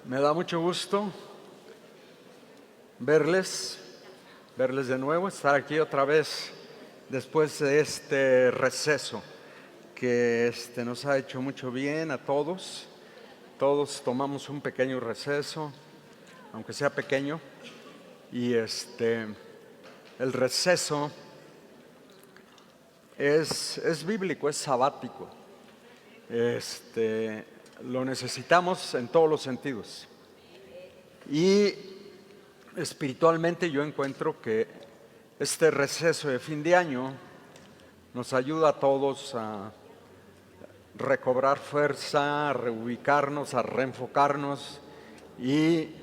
Me da mucho gusto verles de nuevo, estar aquí otra vez después de este receso que nos ha hecho mucho bien a todos. Todos tomamos un pequeño receso, aunque sea pequeño, y el receso es bíblico, es sabático. Lo necesitamos en todos los sentidos. Y espiritualmente yo encuentro que este receso de fin de año nos ayuda a todos a recobrar fuerza, a reubicarnos, a reenfocarnos y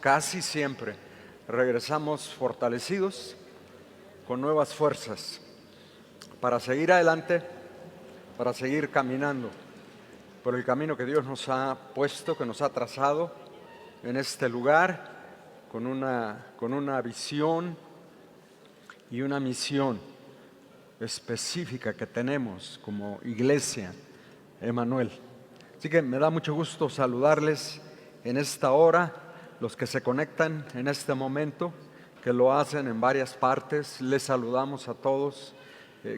casi siempre regresamos fortalecidos, con nuevas fuerzas para seguir adelante, para seguir caminando por el camino que Dios nos ha puesto, que nos ha trazado en este lugar, con una visión y una misión específica que tenemos como iglesia Emanuel. Así que me da mucho gusto saludarles en esta hora, los que se conectan en este momento, que lo hacen en varias partes. Les saludamos a todos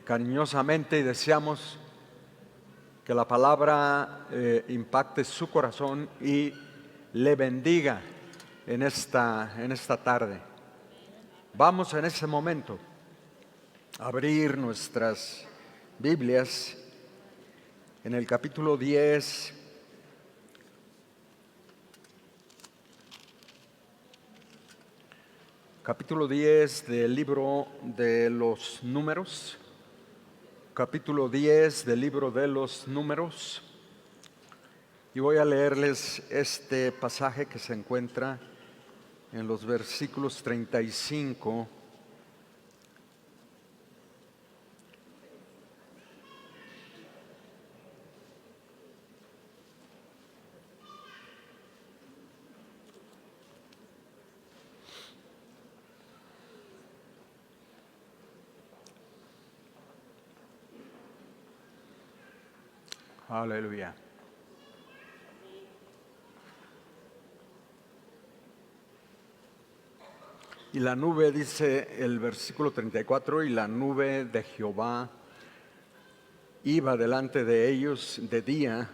cariñosamente y deseamos que la palabra impacte su corazón y le bendiga en esta tarde. Vamos en ese momento a abrir nuestras Biblias en el capítulo 10 del libro de los Números. Capítulo 10 del libro de los Números, y voy a leerles este pasaje que se encuentra en los versículos 35 Aleluya. Y la nube, dice el versículo 34, y la nube de Jehová iba delante de ellos de día,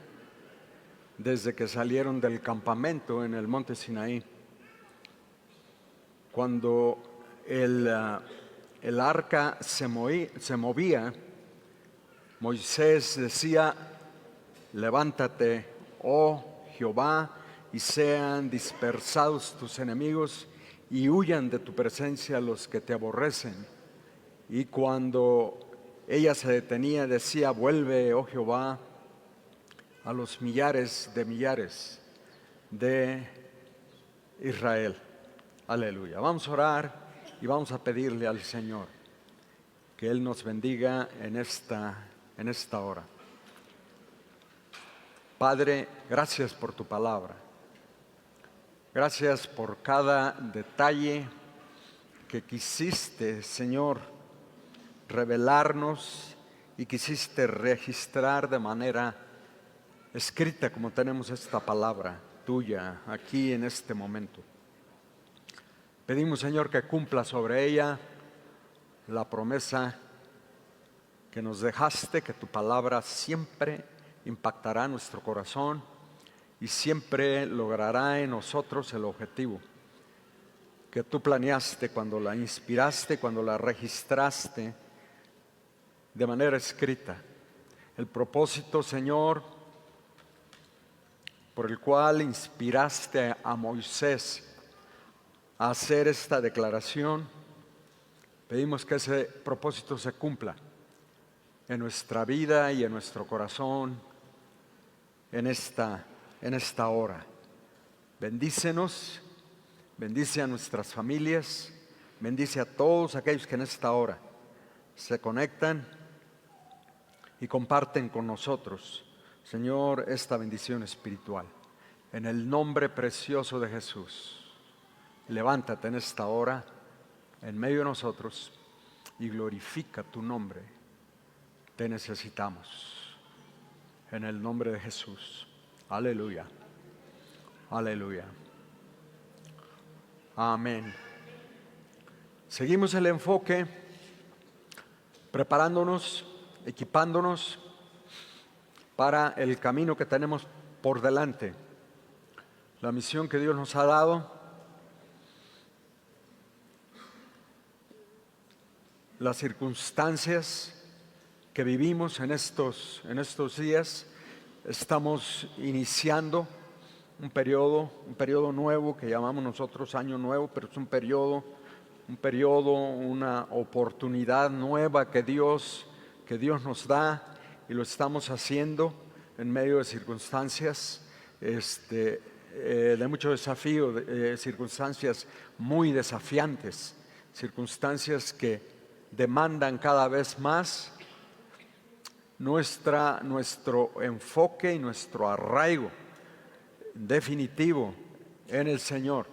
desde que salieron del campamento en el monte Sinaí. Cuando el arca se movía, Moisés decía: levántate, oh Jehová, y sean dispersados tus enemigos, y huyan de tu presencia los que te aborrecen. Y cuando ella se detenía, decía: vuelve, oh Jehová, a los millares de Israel. Aleluya. Vamos a orar y vamos a pedirle al Señor que Él nos bendiga en esta hora. Padre, gracias por tu palabra. Gracias por cada detalle que quisiste, Señor, revelarnos y quisiste registrar de manera escrita, como tenemos esta palabra tuya aquí en este momento. Pedimos, Señor, que cumpla sobre ella la promesa que nos dejaste, que tu palabra siempre impactará nuestro corazón y siempre logrará en nosotros el objetivo que tú planeaste cuando la inspiraste, cuando la registraste de manera escrita. El propósito, Señor, por el cual inspiraste a Moisés a hacer esta declaración, pedimos que ese propósito se cumpla en nuestra vida y en nuestro corazón en esta hora. Bendícenos, bendice a nuestras familias, bendice a todos aquellos que en esta hora se conectan y comparten con nosotros, Señor, esta bendición espiritual. En el nombre precioso de Jesús, levántate en esta hora en medio de nosotros y glorifica tu nombre. Te necesitamos. En el nombre de Jesús. Aleluya. Aleluya. Amén. Seguimos el enfoque, preparándonos, equipándonos para el camino que tenemos por delante, la misión que Dios nos ha dado, las circunstancias que vivimos en estos días. Estamos iniciando un periodo nuevo que llamamos nosotros año nuevo, pero es un periodo, una oportunidad nueva que Dios nos da, y lo estamos haciendo en medio de circunstancias de mucho desafío, circunstancias muy desafiantes, circunstancias que demandan cada vez más nuestro enfoque y nuestro arraigo definitivo en el Señor.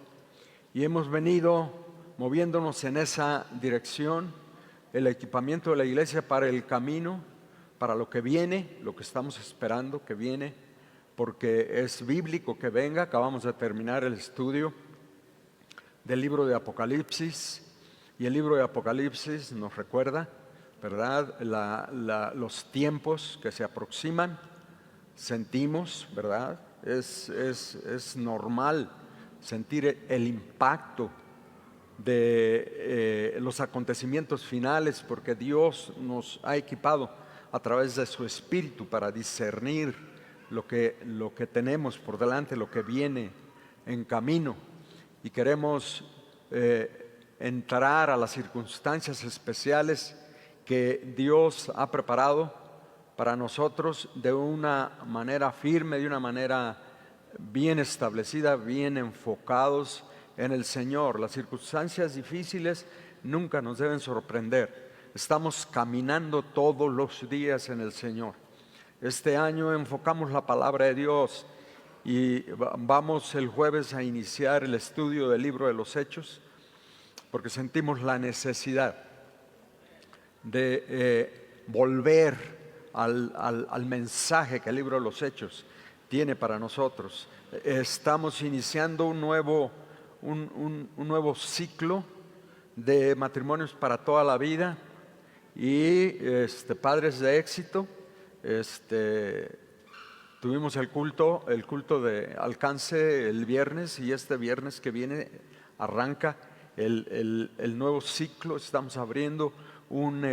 Y hemos venido moviéndonos en esa dirección, el equipamiento de la iglesia para el camino, para lo que viene, lo que estamos esperando que viene, porque es bíblico que venga. Acabamos de terminar el estudio del libro de Apocalipsis, y el libro de Apocalipsis nos recuerda, ¿verdad?, los tiempos que se aproximan. Sentimos, ¿verdad? Es normal sentir el impacto de los acontecimientos finales, porque Dios nos ha equipado a través de su Espíritu para discernir lo que tenemos por delante, lo que viene en camino, y queremos entrar a las circunstancias especiales que Dios ha preparado para nosotros de una manera firme, de una manera bien establecida, bien enfocados en el Señor. Las circunstancias difíciles nunca nos deben sorprender. Estamos caminando todos los días en el Señor. Este año enfocamos la palabra de Dios, y vamos el jueves a iniciar el estudio del libro de los Hechos, porque sentimos la necesidad de volver al mensaje que el libro de los Hechos tiene para nosotros. Estamos iniciando un nuevo ciclo de matrimonios para toda la vida, y padres de éxito. Tuvimos el culto de alcance el viernes, y este viernes que viene arranca el nuevo ciclo. Estamos abriendo un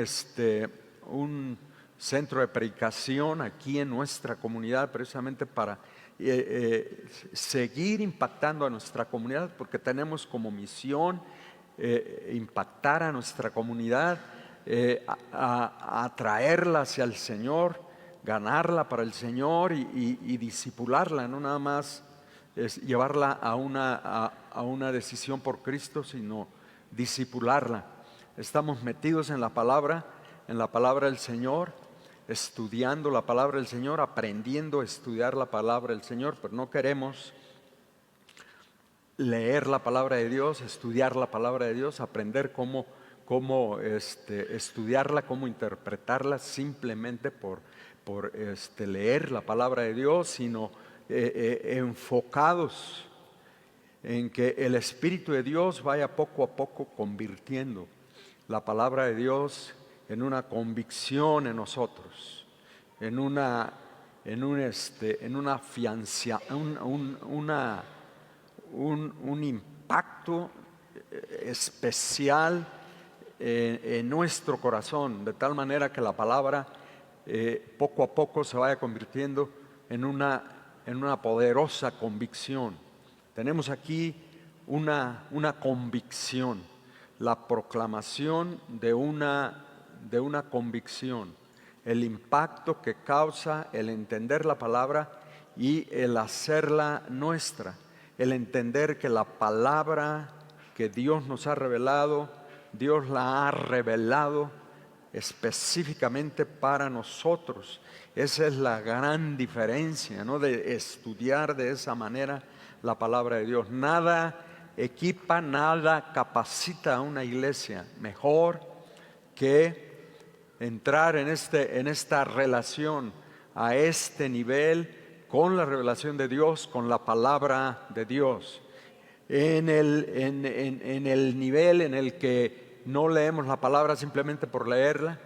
centro de predicación aquí en nuestra comunidad, precisamente para seguir impactando a nuestra comunidad, porque tenemos como misión impactar a nuestra comunidad, atraerla hacia el Señor, ganarla para el Señor, y discipularla, no nada más llevarla a una decisión por Cristo, sino discipularla. Estamos metidos en la palabra del Señor, estudiando la palabra del Señor, aprendiendo a estudiar la palabra del Señor, pero no queremos leer la palabra de Dios, estudiar la palabra de Dios, aprender cómo estudiarla, cómo interpretarla simplemente por leer la palabra de Dios, sino enfocados en que el Espíritu de Dios vaya poco a poco convirtiendo la palabra de Dios en una convicción en nosotros, en un impacto especial en nuestro corazón, de tal manera que la palabra poco a poco se vaya convirtiendo en una poderosa convicción. Tenemos aquí una convicción, la proclamación de una convicción, el impacto que causa el entender la palabra y el hacerla nuestra, el entender que la palabra que Dios nos ha revelado, Dios la ha revelado específicamente para nosotros. Esa es la gran diferencia, ¿no?, de estudiar de esa manera la palabra de Dios. Nada equipa, nada capacita a una iglesia mejor que entrar en esta relación, a este nivel, con la revelación de Dios, con la palabra de Dios. En el nivel en el que no leemos la palabra simplemente por leerla,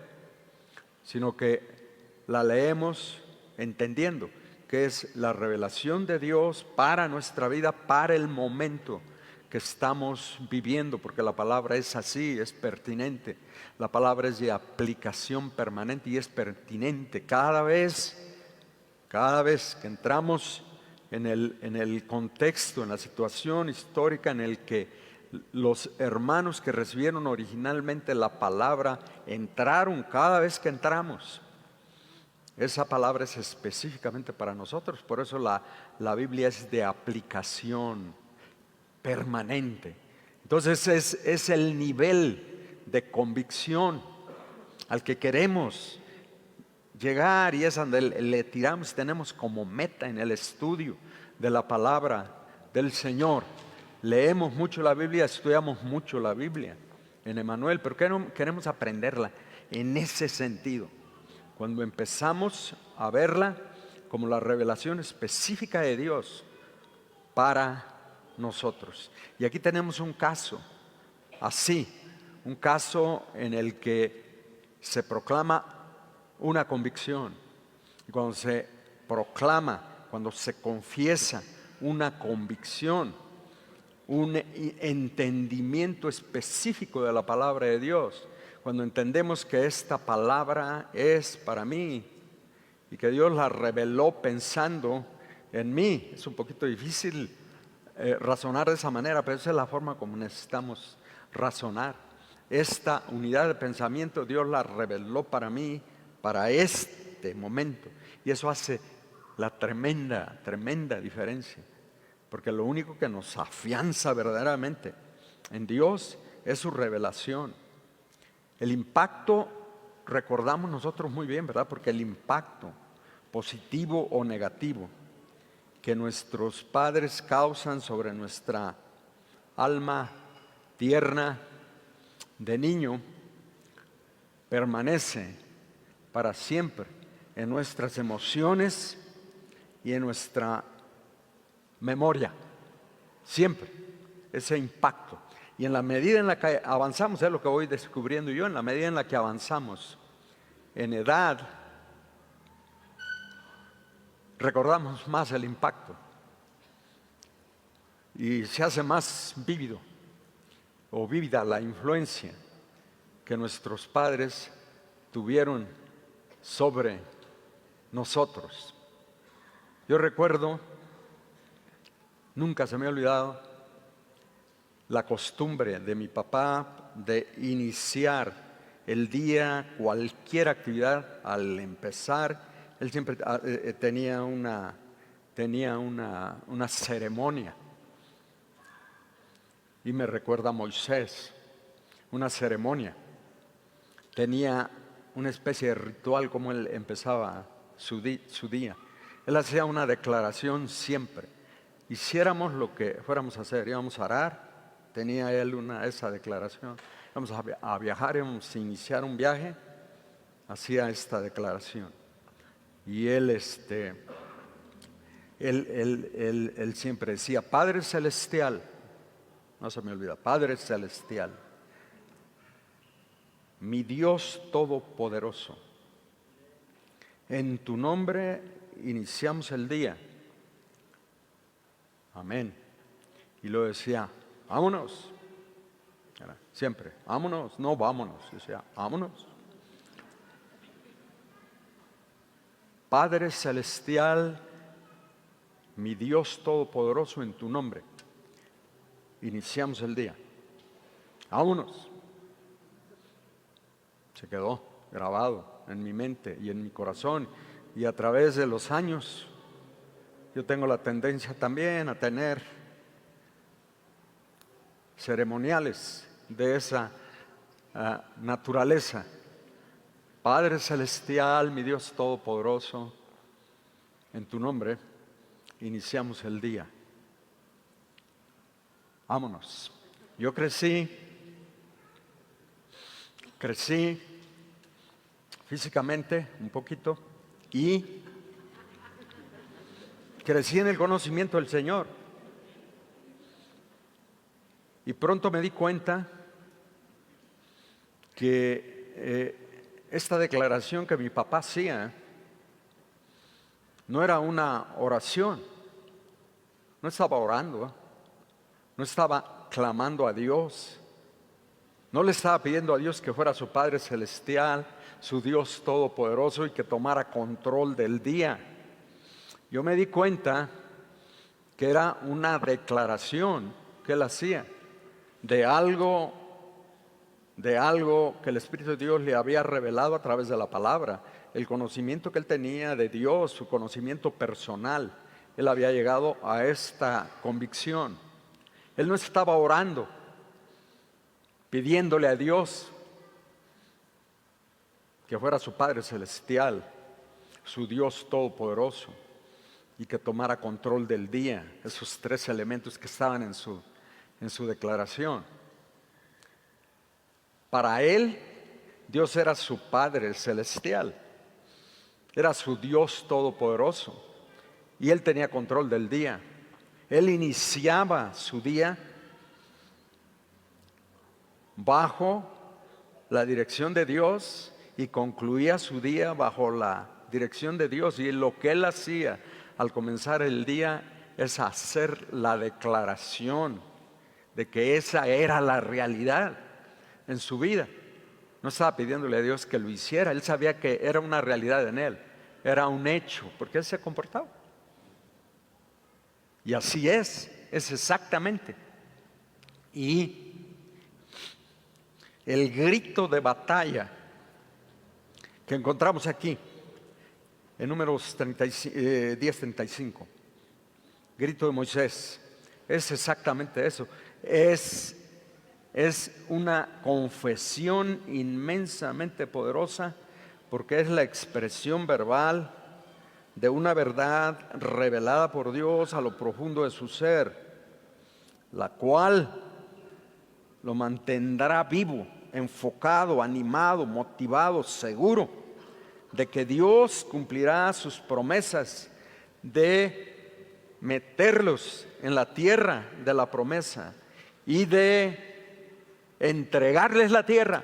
sino que la leemos entendiendo que es la revelación de Dios para nuestra vida, para el momento que estamos viviendo, porque la palabra es así, es pertinente. La palabra es de aplicación permanente y es pertinente cada vez que entramos en el contexto, en la situación histórica en el que los hermanos que recibieron originalmente la palabra entraron, cada vez que entramos. Esa palabra es específicamente para nosotros, por eso la Biblia es de aplicación permanente. Entonces es el nivel de convicción al que queremos llegar, y es donde le tiramos, tenemos como meta en el estudio de la palabra del Señor. Leemos mucho la Biblia, estudiamos mucho la Biblia en Emmanuel, pero queremos aprenderla en ese sentido. Cuando empezamos a verla como la revelación específica de Dios para nosotros. Y aquí tenemos un caso así, un caso en el que se proclama una convicción. Y cuando se proclama, cuando se confiesa una convicción, un entendimiento específico de la palabra de Dios, cuando entendemos que esta palabra es para mí y que Dios la reveló pensando en mí, es un poquito difícil razonar de esa manera, pero esa es la forma como necesitamos razonar. Esta unidad de pensamiento Dios la reveló para mí, para este momento, y eso hace la tremenda diferencia, porque lo único que nos afianza verdaderamente en Dios es su revelación. El impacto, recordamos nosotros muy bien, ¿verdad? Porque el impacto, positivo o negativo, que nuestros padres causan sobre nuestra alma tierna de niño, permanece para siempre en nuestras emociones y en nuestra memoria. Siempre ese impacto. Y en la medida en la que avanzamos, es lo que voy descubriendo yo, en la medida en la que avanzamos en edad, recordamos más el impacto y se hace más vívido o vívida la influencia que nuestros padres tuvieron sobre nosotros. Yo recuerdo, nunca se me ha olvidado, la costumbre de mi papá de iniciar el día, cualquier actividad, al empezar, él siempre tenía una ceremonia. Y me recuerda a Moisés, una ceremonia. Tenía una especie de ritual como él empezaba su día. Él hacía una declaración siempre. Hiciéramos lo que fuéramos a hacer, íbamos a orar, tenía él esa declaración. Íbamos a viajar, íbamos a iniciar un viaje, hacía esta declaración. Y él siempre decía: Padre Celestial, no se me olvida, Padre Celestial, mi Dios Todopoderoso, en tu nombre iniciamos el día. Amén. Y luego decía: vámonos. Siempre, vámonos, no vámonos. Decía: vámonos. Padre Celestial, mi Dios Todopoderoso, en tu nombre iniciamos el día. Vámonos. Se quedó grabado en mi mente y en mi corazón, y a través de los años yo tengo la tendencia también a tener ceremoniales de esa naturaleza. Padre Celestial, mi Dios Todopoderoso, en tu nombre iniciamos el día. Vámonos. Yo crecí físicamente un poquito y crecí en el conocimiento del Señor. Y pronto me di cuenta que esta declaración que mi papá hacía no era una oración, no estaba orando, no estaba clamando a Dios, no le estaba pidiendo a Dios que fuera su Padre Celestial, su Dios Todopoderoso y que tomara control del día. Yo me di cuenta que era una declaración que él hacía de algo que el Espíritu de Dios le había revelado a través de la palabra, el conocimiento que él tenía de Dios, su conocimiento personal. Él había llegado a esta convicción. Él no estaba orando, pidiéndole a Dios que fuera su Padre Celestial, su Dios Todopoderoso, y que tomara control del día, esos tres elementos que estaban en su declaración. Para él, Dios era su Padre Celestial, era su Dios Todopoderoso, y él tenía control del día. Él iniciaba su día bajo la dirección de Dios y concluía su día bajo la dirección de Dios. Y lo que él hacía al comenzar el día es hacer la declaración de que esa era la realidad en su vida. No estaba pidiéndole a Dios que lo hiciera, él sabía que era una realidad en él, era un hecho, porque él se comportaba. Y así es exactamente. Y el grito de batalla que encontramos aquí en Números 10:35, grito de Moisés, es exactamente eso. Es una confesión inmensamente poderosa, porque es la expresión verbal de una verdad revelada por Dios a lo profundo de su ser, la cual lo mantendrá vivo, enfocado, animado, motivado, seguro de que Dios cumplirá sus promesas de meterlos en la tierra de la promesa y de entregarles la tierra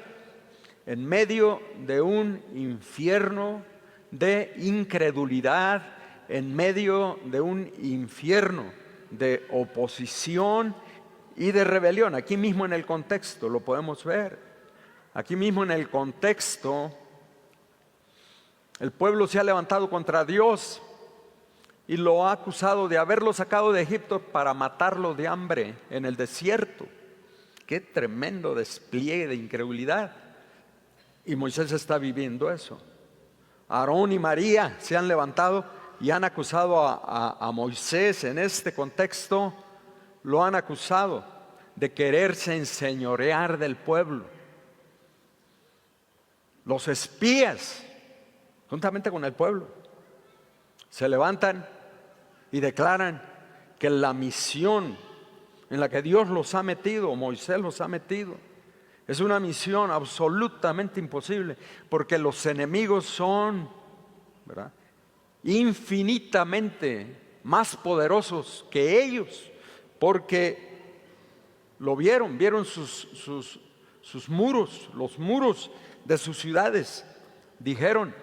en medio de un infierno de incredulidad, en medio de un infierno de oposición y de rebelión. Aquí mismo en el contexto lo podemos ver. Aquí mismo en el contexto, el pueblo se ha levantado contra Dios y lo ha acusado de haberlo sacado de Egipto para matarlo de hambre en el desierto. Qué tremendo despliegue de incredulidad. Y Moisés está viviendo eso. Aarón y María se han levantado y han acusado a Moisés en este contexto. Lo han acusado de quererse enseñorear del pueblo. Los espías, juntamente con el pueblo, se levantan y declaran que la misión en la que Dios los ha metido, Moisés los ha metido, es una misión absolutamente imposible, porque los enemigos son, ¿verdad?, infinitamente más poderosos que ellos, porque lo vieron sus muros, los muros de sus ciudades. Dijeron,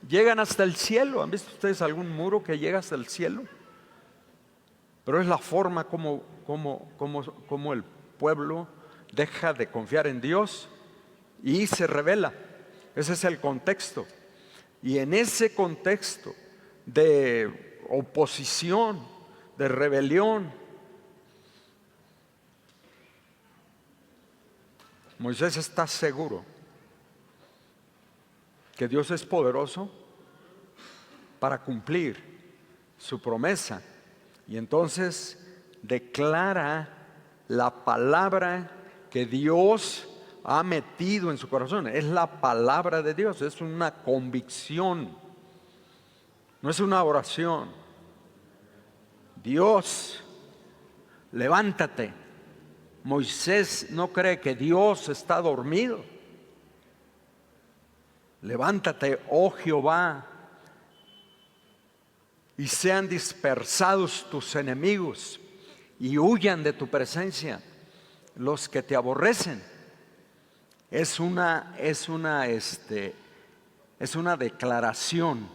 llegan hasta el cielo. ¿Han visto ustedes algún muro que llega hasta el cielo? Pero es la forma como el pueblo deja de confiar en Dios y se rebela. Ese es el contexto. Y en ese contexto de oposición, de rebelión, Moisés está seguro que Dios es poderoso para cumplir su promesa. Y entonces declara la palabra que Dios ha metido en su corazón. Es la palabra de Dios, es una convicción, no es una oración. Dios, levántate. Moisés no cree que Dios está dormido. Levántate, oh Jehová, y sean dispersados tus enemigos y huyan de tu presencia los que te aborrecen. Es una declaración.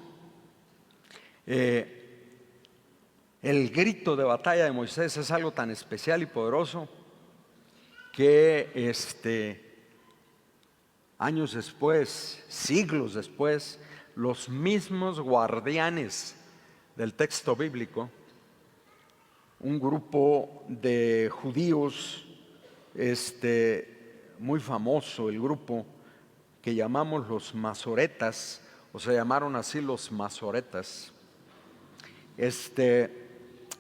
El grito de batalla de Moisés es algo tan especial y poderoso que años después, siglos después, los mismos guardianes del texto bíblico, un grupo de judíos muy famoso, el grupo que llamamos los masoretas, o se llamaron así los masoretas,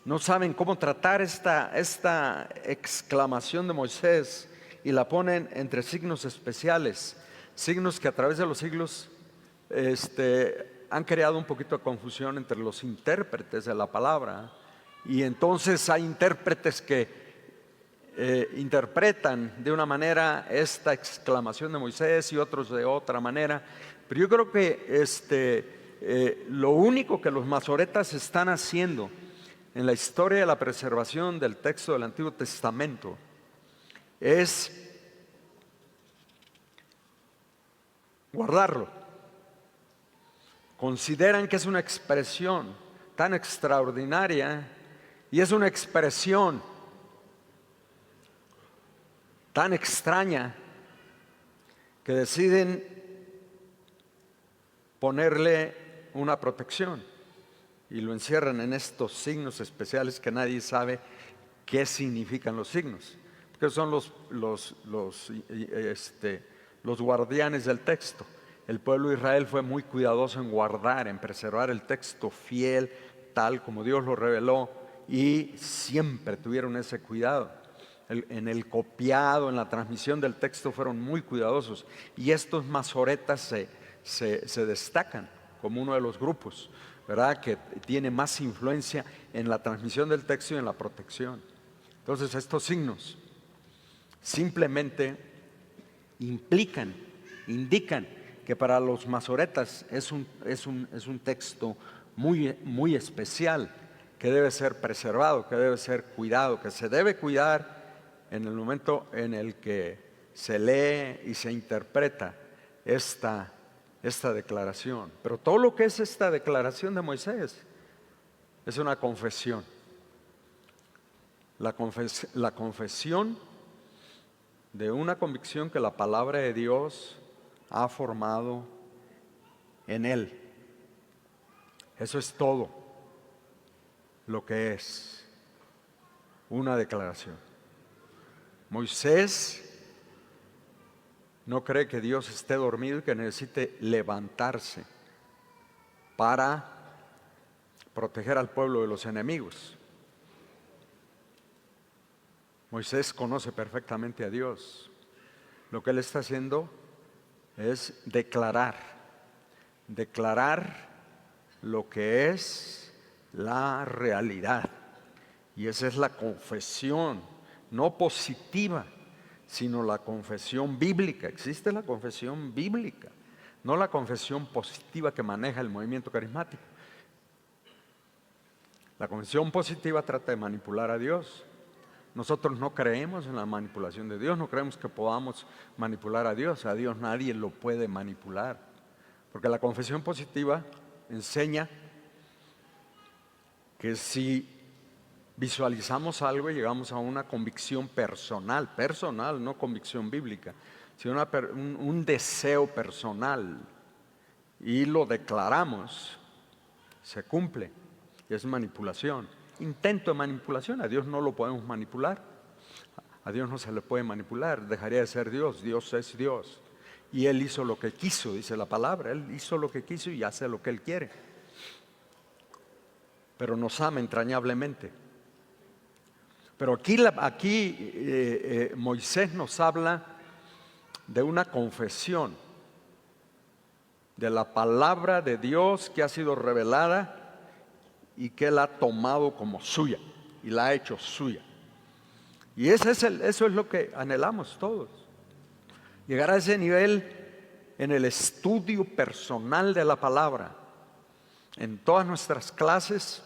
no saben cómo tratar esta exclamación de Moisés y la ponen entre signos especiales, signos que a través de los siglos han creado un poquito de confusión entre los intérpretes de la palabra, y entonces hay intérpretes que interpretan de una manera esta exclamación de Moisés y otros de otra manera. Pero yo creo que lo único que los masoretas están haciendo en la historia de la preservación del texto del Antiguo Testamento es guardarlo. Consideran que es una expresión tan extraordinaria y es una expresión tan extraña que deciden ponerle una protección y lo encierran en estos signos especiales que nadie sabe qué significan los signos, porque son los guardianes del texto. El pueblo de Israel fue muy cuidadoso en guardar, en preservar el texto fiel, tal como Dios lo reveló, y siempre tuvieron ese cuidado. En el copiado, en la transmisión del texto fueron muy cuidadosos, y estos masoretas se destacan como uno de los grupos, ¿verdad?, que tiene más influencia en la transmisión del texto y en la protección. Entonces estos signos simplemente indican que para los masoretas es un texto muy, muy especial, que debe ser preservado, que debe ser cuidado, que se debe cuidar en el momento en el que se lee y se interpreta esta declaración. Pero todo lo que es esta declaración de Moisés es una confesión. La confesión de una convicción que la palabra de Dios ha formado en él. Eso es todo lo que es una declaración. Moisés no cree que Dios esté dormido y que necesite levantarse para proteger al pueblo de los enemigos. Moisés conoce perfectamente a Dios. Lo que él está haciendo es declarar lo que es la realidad. Y esa es la confesión, no positiva, sino la confesión bíblica. Existe la confesión bíblica, no la confesión positiva que maneja el movimiento carismático. La confesión positiva trata de manipular a Dios. Nosotros no creemos en la manipulación de Dios, no creemos que podamos manipular a Dios. A Dios nadie lo puede manipular, porque la confesión positiva enseña que si visualizamos algo y llegamos a una convicción personal, no convicción bíblica, sino un deseo personal, y lo declaramos, se cumple. Y es manipulación, intento de manipulación. A Dios no lo podemos manipular, a Dios no se le puede manipular, dejaría de ser Dios. Dios es Dios y Él hizo lo que quiso, dice la palabra. Él hizo lo que quiso y hace lo que Él quiere, pero nos ama entrañablemente. Pero aquí Moisés nos habla de una confesión de la palabra de Dios que ha sido revelada y que Él ha tomado como suya y la ha hecho suya. Y eso es lo que anhelamos todos, llegar a ese nivel en el estudio personal de la palabra, en todas nuestras clases,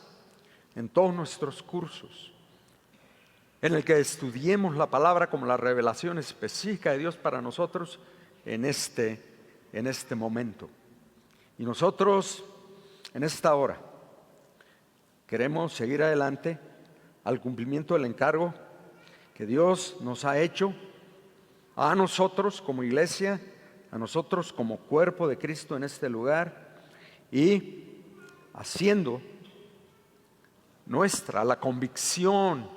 en todos nuestros cursos, en el que estudiemos la palabra como la revelación específica de Dios para nosotros en este momento. Y nosotros, en esta hora, queremos seguir adelante al cumplimiento del encargo que Dios nos ha hecho a nosotros como iglesia, a nosotros como cuerpo de Cristo en este lugar, y haciendo nuestra la convicción,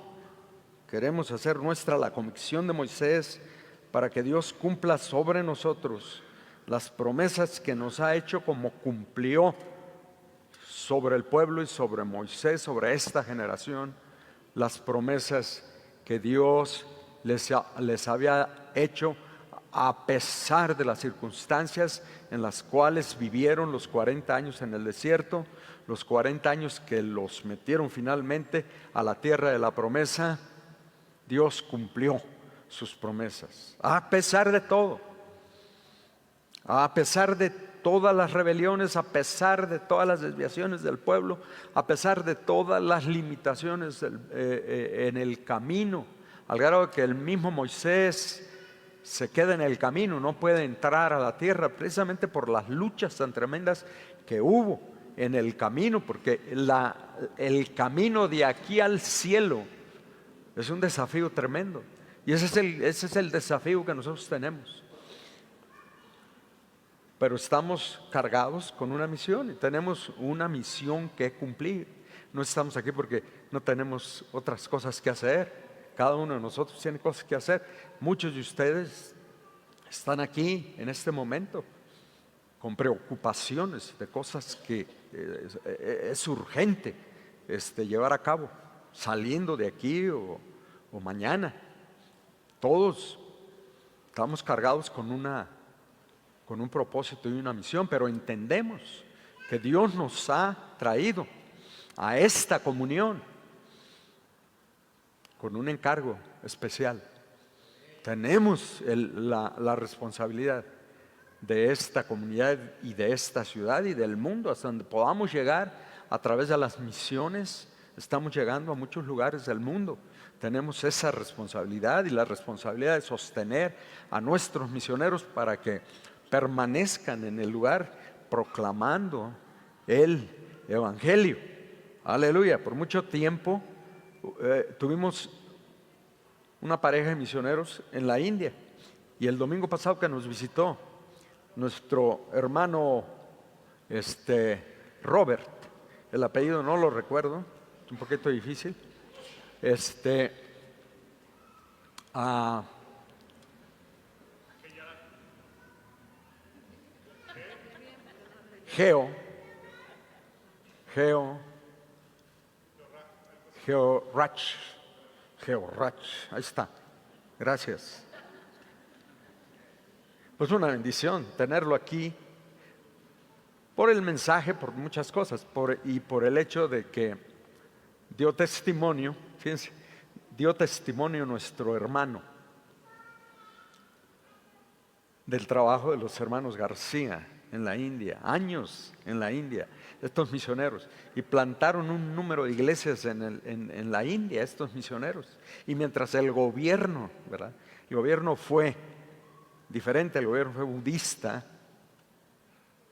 queremos hacer nuestra la convicción de Moisés para que Dios cumpla sobre nosotros las promesas que nos ha hecho, como cumplió sobre el pueblo y sobre Moisés, sobre esta generación, las promesas que Dios les había hecho a pesar de las circunstancias en las cuales vivieron los 40 años en el desierto, los 40 años que los metieron finalmente a la tierra de la promesa. Dios cumplió sus promesas, a pesar de todo, a pesar de todas las rebeliones, a pesar de todas las desviaciones del pueblo, a pesar de todas las limitaciones en el camino, al grado que el mismo Moisés se queda en el camino, no puede entrar a la tierra, precisamente por las luchas tan tremendas que hubo en el camino, porque el camino de aquí al cielo es un desafío tremendo, y ese es el desafío que nosotros tenemos. Pero estamos cargados con una misión y tenemos una misión que cumplir. No estamos aquí porque no tenemos otras cosas que hacer. Cada uno de nosotros tiene cosas que hacer. Muchos de ustedes están aquí en este momento con preocupaciones de cosas que es urgente llevar a cabo, saliendo de aquí o mañana. Todos estamos cargados con un propósito y una misión, pero entendemos que Dios nos ha traído a esta comunión con un encargo especial. Tenemos la responsabilidad de esta comunidad y de esta ciudad y del mundo, hasta donde podamos llegar a través de las misiones. Estamos llegando a muchos lugares del mundo. Tenemos esa responsabilidad y la responsabilidad de sostener a nuestros misioneros para que permanezcan en el lugar proclamando el Evangelio. Aleluya. Por mucho tiempo tuvimos una pareja de misioneros en la India, y el domingo pasado que nos visitó nuestro hermano Robert, el apellido no lo recuerdo, es un poquito difícil, Georach, ahí está, gracias. Pues una bendición tenerlo aquí, por el mensaje, por muchas cosas, y por el hecho de que dio testimonio, fíjense, dio testimonio nuestro hermano del trabajo de los hermanos García en la India, años en la India, estos misioneros, y plantaron un número de iglesias en la India, estos misioneros. Y mientras el gobierno, ¿verdad? El gobierno fue diferente, el gobierno fue budista,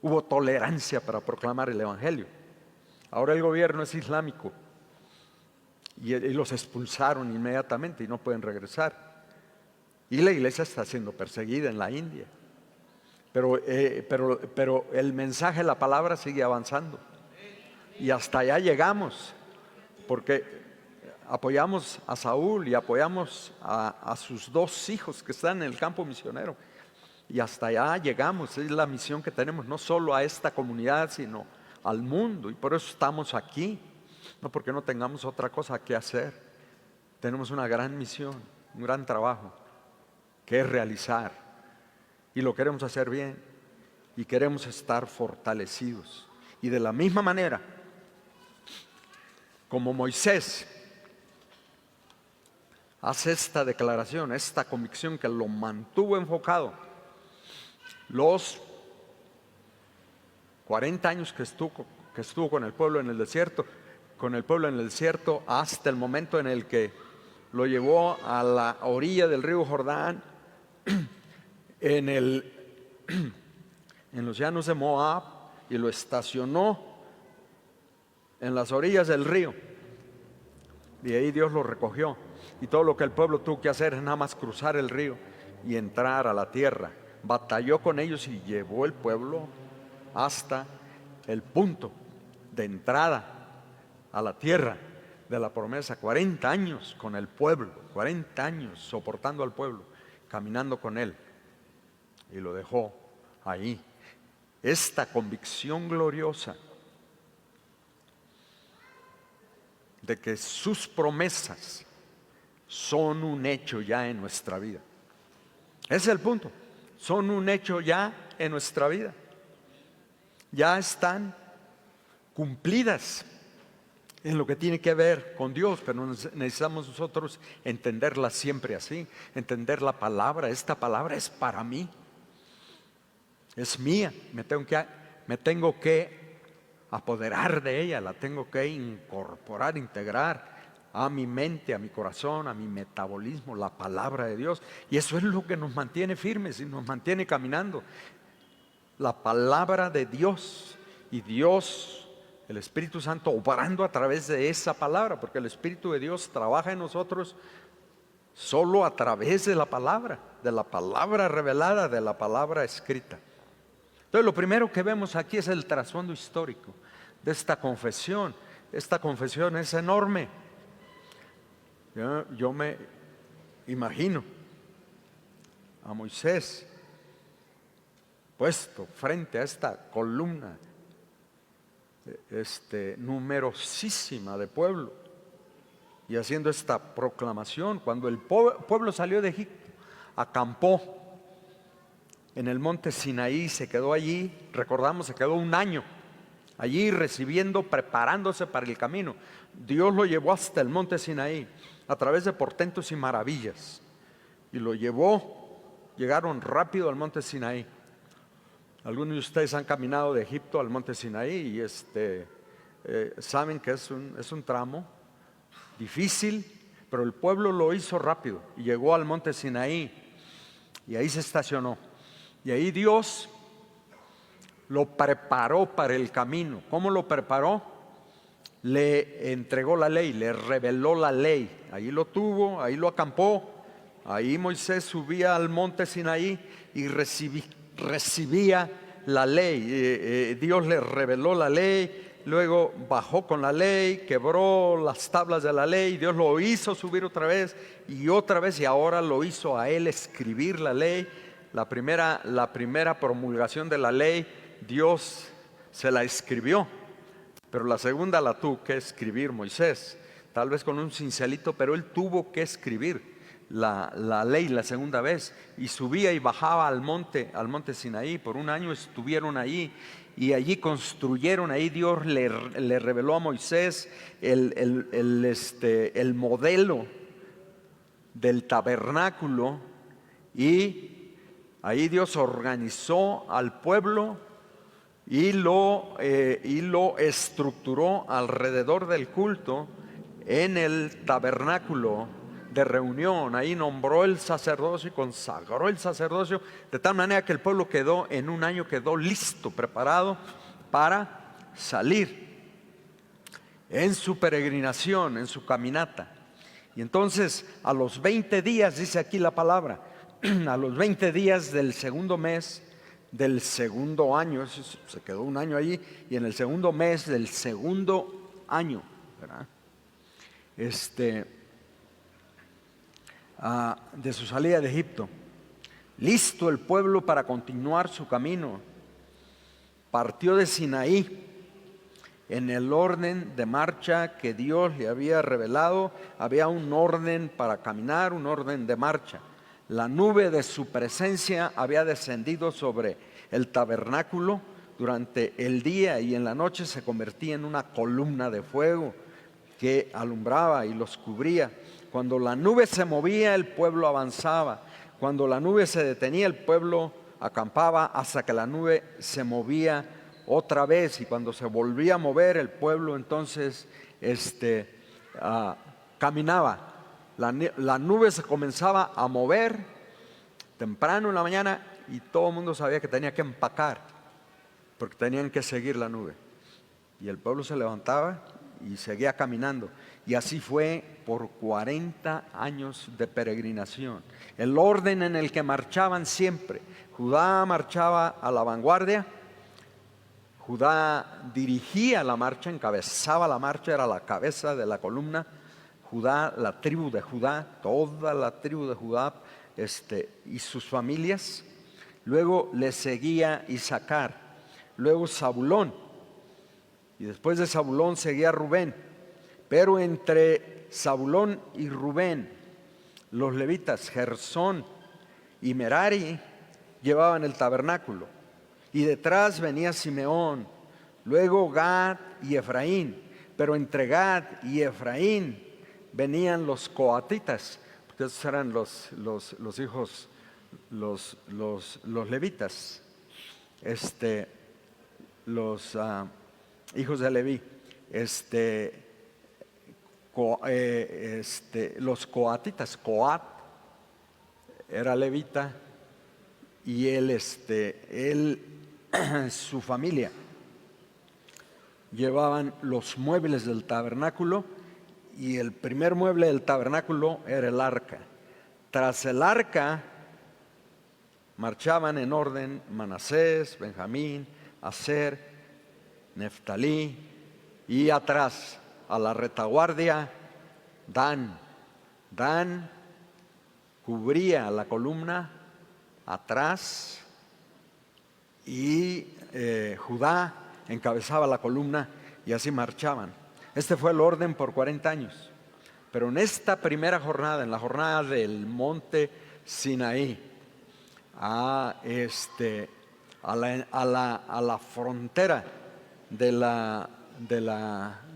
hubo tolerancia para proclamar el Evangelio. Ahora el gobierno es islámico y los expulsaron inmediatamente y no pueden regresar. Y la iglesia está siendo perseguida en la India. Pero el mensaje, la palabra sigue avanzando. Y hasta allá llegamos, porque apoyamos a Saúl y apoyamos a sus 2 hijos que están en el campo misionero. Y hasta allá llegamos, es la misión que tenemos, no solo a esta comunidad, sino al mundo. Y por eso estamos aquí, no porque no tengamos otra cosa que hacer. Tenemos una gran misión, un gran trabajo que realizar, y lo queremos hacer bien, y queremos estar fortalecidos. Y de la misma manera como Moisés hace esta declaración, esta convicción que lo mantuvo enfocado los 40 años que estuvo que estuvo con el pueblo en el desierto, hasta el momento en el que lo llevó a la orilla del río Jordán, en los llanos de Moab, y lo estacionó en las orillas del río. Y ahí Dios lo recogió. Y todo lo que el pueblo tuvo que hacer es nada más cruzar el río y entrar a la tierra. Batalló con ellos y llevó el pueblo hasta el punto de entrada a la tierra de la promesa. 40 años con el pueblo, 40 años soportando al pueblo, caminando con él, y lo dejó ahí. Esta convicción gloriosa de que sus promesas son un hecho ya en nuestra vida. Ese es el punto. Son un hecho ya en nuestra vida. Ya están cumplidas en lo que tiene que ver con Dios, pero necesitamos nosotros entenderla siempre así, entender la palabra. Esta palabra es para mí, es mía, me tengo que apoderar de ella, la tengo que incorporar, integrar a mi mente, a mi corazón, a mi metabolismo, la palabra de Dios. Y eso es lo que nos mantiene firmes y nos mantiene caminando. La palabra de Dios, y Dios, el Espíritu Santo, obrando a través de esa palabra, porque el Espíritu de Dios trabaja en nosotros solo a través de la palabra revelada, de la palabra escrita. Entonces, lo primero que vemos aquí es el trasfondo histórico de esta confesión. Esta confesión es enorme. Yo me imagino a Moisés puesto frente a esta columna numerosísima de pueblo y haciendo esta proclamación. Cuando el pueblo salió de Egipto, acampó en el monte Sinaí, se quedó allí, recordamos, se quedó un año allí recibiendo, preparándose para el camino. Dios lo llevó hasta el monte Sinaí a través de portentos y maravillas, y lo llevó. Llegaron rápido al monte Sinaí. Algunos de ustedes han caminado de Egipto al monte Sinaí y saben que es un tramo difícil, pero el pueblo lo hizo rápido y llegó al monte Sinaí y ahí se estacionó. Y ahí Dios lo preparó para el camino. ¿Cómo lo preparó? Le entregó la ley, le reveló la ley. Ahí lo tuvo, ahí lo acampó. Ahí Moisés subía al monte Sinaí y recibía la ley. Dios le reveló la ley, luego bajó con la ley, quebró las tablas de la ley. Dios lo hizo subir otra vez, y ahora lo hizo a él escribir la ley. La primera promulgación de la ley, Dios se la escribió, pero la segunda la tuvo que escribir Moisés, tal vez con un cincelito, pero él tuvo que escribir la ley la segunda vez, y subía y bajaba al monte Sinaí. Por un año estuvieron allí, y allí construyeron. Ahí Dios le reveló a Moisés el modelo del tabernáculo, y ahí Dios organizó al pueblo y lo estructuró alrededor del culto en el tabernáculo de reunión. Ahí nombró el sacerdocio y consagró el sacerdocio, de tal manera que el pueblo en un año quedó listo, preparado para salir en su peregrinación, en su caminata. Y entonces, a los 20 días, dice aquí la palabra, a los 20 días del segundo mes del segundo año, se quedó un año allí, y en el segundo mes del segundo año, ¿verdad?, de su salida de Egipto, listo el pueblo para continuar su camino, partió de Sinaí en el orden de marcha que Dios le había revelado. Había un orden para caminar, un orden de marcha. La nube de su presencia había descendido sobre el tabernáculo durante el día, y en la noche se convertía en una columna de fuego que alumbraba y los cubría. Cuando la nube se movía, el pueblo avanzaba. Cuando la nube se detenía, el pueblo acampaba hasta que la nube se movía otra vez, y cuando se volvía a mover el pueblo, entonces caminaba. La nube se comenzaba a mover temprano en la mañana y todo el mundo sabía que tenía que empacar, porque tenían que seguir la nube. Y el pueblo se levantaba y seguía caminando. Y así fue por 40 años de peregrinación. El orden en el que marchaban siempre. Judá marchaba a la vanguardia. Judá dirigía la marcha, encabezaba la marcha, era la cabeza de la columna. Judá, la tribu de Judá, toda la tribu de Judá y sus familias. Luego le seguía Isaacar. Luego Zabulón. Y después de Zabulón seguía Rubén. Pero entre Zabulón y Rubén, los levitas, Gersón y Merari, llevaban el tabernáculo. Y detrás venía Simeón, luego Gad y Efraín. Pero entre Gad y Efraín venían los coatitas, porque esos eran los hijos, los levitas, los hijos de Leví, los coatitas. Coat era levita y él, su familia llevaban los muebles del tabernáculo, y el primer mueble del tabernáculo era el arca. Tras el arca marchaban en orden Manasés, Benjamín, Aser, Neftalí, y atrás a la retaguardia Dan. Dan cubría la columna atrás y Judá encabezaba la columna, y así marchaban. Este fue el orden por 40 años. Pero en esta primera jornada, en la jornada del monte Sinaí, a la frontera de la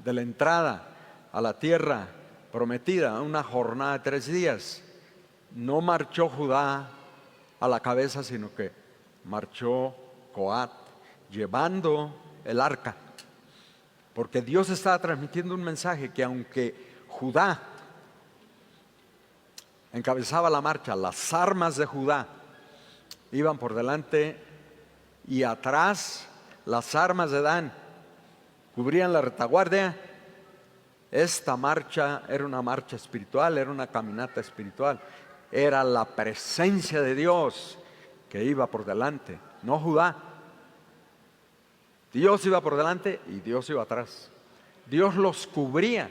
entrada a la tierra prometida, una jornada de 3 días, no marchó Judá a la cabeza, sino que marchó Coat llevando el arca, porque Dios estaba transmitiendo un mensaje que aunque Judá encabezaba la marcha, las armas de Judá iban por delante, y atrás las armas de Dan cubrían la retaguardia. Esta marcha era una marcha espiritual, era una caminata espiritual, era la presencia de Dios que iba por delante, no Judá. Dios iba por delante y Dios iba atrás. Dios los cubría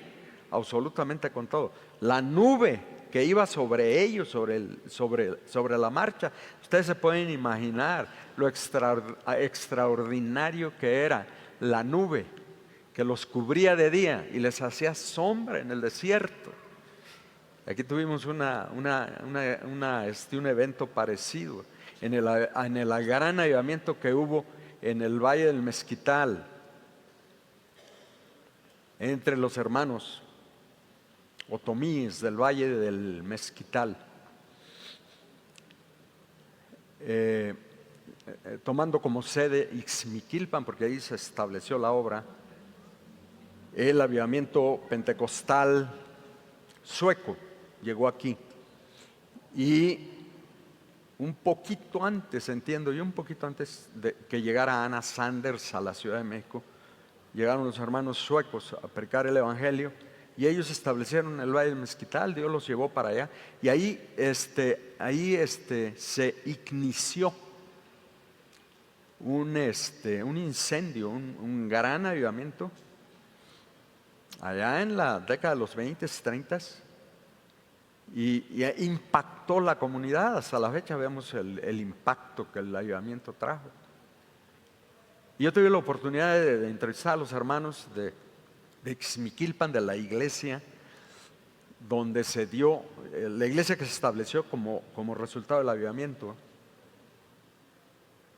absolutamente con todo. La nube que iba sobre ellos, sobre la marcha, ustedes se pueden imaginar lo extraordinario que era la nube que los cubría de día y les hacía sombra en el desierto. Aquí tuvimos un evento parecido en el gran avivamiento que hubo en el Valle del Mezquital, entre los hermanos otomíes del Valle del Mezquital, tomando como sede Ixmiquilpan, porque ahí se estableció la obra. El avivamiento pentecostal sueco llegó aquí, y un poquito antes, entiendo yo, un poquito antes de que llegara Anna Sanders a la Ciudad de México, llegaron los hermanos suecos a predicar el evangelio, y ellos establecieron el Valle del Mezquital. Dios los llevó para allá, y ahí se inició un incendio, un gran avivamiento allá en la década de los 20, 30, y impactó la comunidad. Hasta la fecha vemos el impacto que el avivamiento trajo. Y yo tuve la oportunidad de entrevistar a los hermanos de Ixmiquilpan, de la iglesia donde se dio, la iglesia que se estableció como resultado del avivamiento.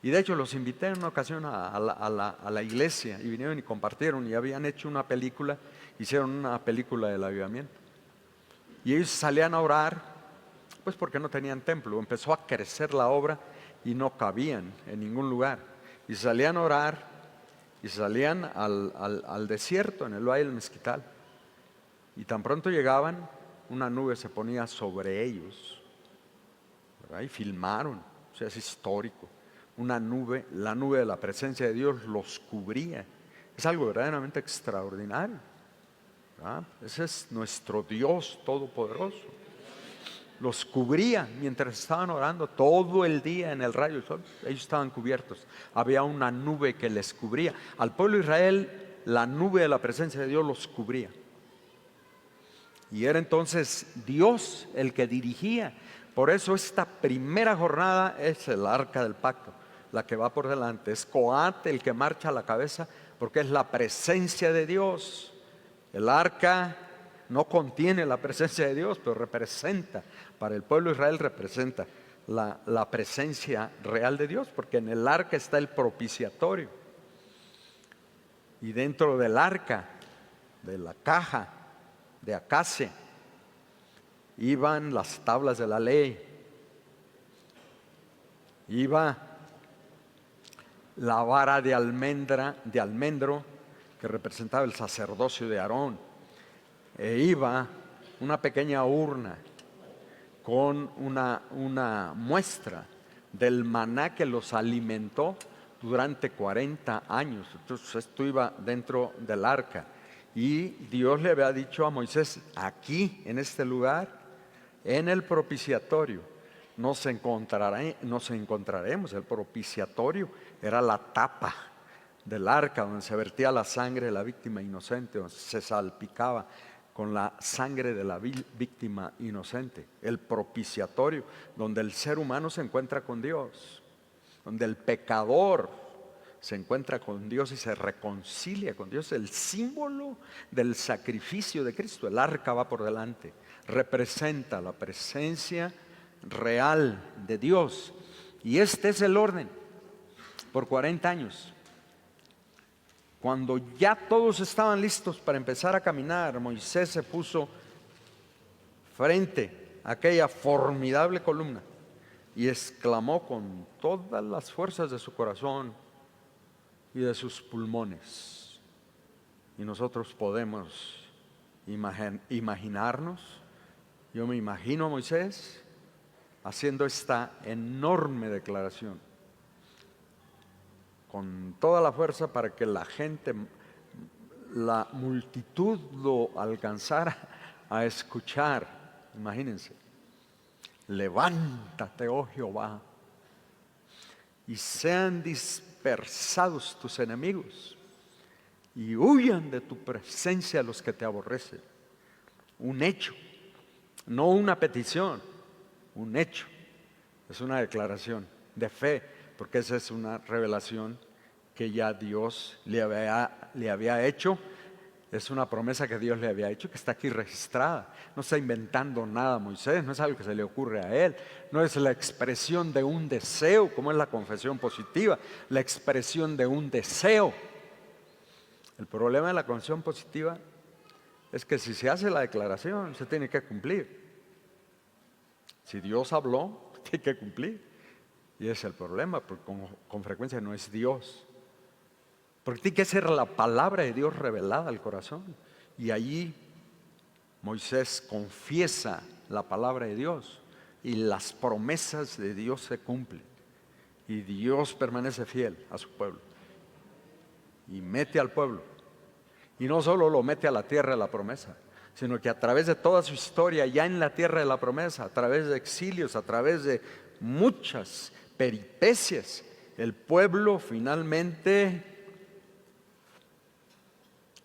Y de hecho los invité en una ocasión a la iglesia, y vinieron y compartieron, y habían hecho una película, hicieron una película del avivamiento. Y ellos salían a orar, pues porque no tenían templo. Empezó a crecer la obra y no cabían en ningún lugar. Y salían a orar, y salían al desierto, en el valle del Mezquital. Y tan pronto llegaban, una nube se ponía sobre ellos, ¿verdad? Y filmaron, o sea, es histórico. Una nube, la nube de la presencia de Dios los cubría. Es algo verdaderamente extraordinario, ¿verdad? Ese es nuestro Dios todopoderoso. Los cubría mientras estaban orando todo el día en el rayo del sol. Ellos estaban cubiertos. Había una nube que les cubría. Al pueblo de Israel, la nube de la presencia de Dios los cubría. Y era entonces Dios el que dirigía. Por eso esta primera jornada es el arca del pacto, la que va por delante. Es Coat el que marcha a la cabeza, porque es la presencia de Dios. El arca no contiene la presencia de Dios, pero representa, para el pueblo de Israel representa la presencia real de Dios, porque en el arca está el propiciatorio. Y dentro del arca, de la caja de acacia, iban las tablas de la ley, iba la vara de almendro que representaba el sacerdocio de Aarón, e iba una pequeña urna con una muestra del maná que los alimentó durante 40 años. Entonces esto iba dentro del arca. Y Dios le había dicho a Moisés: aquí, en este lugar, en el propiciatorio, nos encontraremos. El propiciatorio era la tapa del arca donde se vertía la sangre de la víctima inocente, donde se salpicaba con la sangre de la víctima inocente. El propiciatorio, donde el ser humano se encuentra con Dios, donde el pecador se encuentra con Dios y se reconcilia con Dios. El símbolo del sacrificio de Cristo. El arca va por delante, representa la presencia real de Dios. Y este es el orden por 40 años. Cuando ya todos estaban listos para empezar a caminar, Moisés se puso frente a aquella formidable columna y exclamó con todas las fuerzas de su corazón y de sus pulmones. Y nosotros podemos imaginarnos, yo me imagino a Moisés haciendo esta enorme declaración con toda la fuerza para que la gente, la multitud lo alcanzara a escuchar. Imagínense: levántate, oh Jehová, y sean dispersados tus enemigos, y huyan de tu presencia los que te aborrecen. Un hecho, no una petición, un hecho. Es una declaración de fe, porque esa es una revelación que ya Dios le había hecho. Es una promesa que Dios le había hecho, que está aquí registrada. No está inventando nada Moisés, no es algo que se le ocurre a él, no es la expresión de un deseo, como es la confesión positiva, la expresión de un deseo. El problema de la confesión positiva es que si se hace la declaración, se tiene que cumplir. Si Dios habló, tiene que cumplir. Y ese es el problema, porque con frecuencia no es Dios. Porque tiene que ser la palabra de Dios revelada al corazón. Y allí Moisés confiesa la palabra de Dios y las promesas de Dios se cumplen. Y Dios permanece fiel a su pueblo. Y mete al pueblo. Y no solo lo mete a la tierra de la promesa, sino que a través de toda su historia, ya en la tierra de la promesa, a través de exilios, a través de muchas peripecias, el pueblo finalmente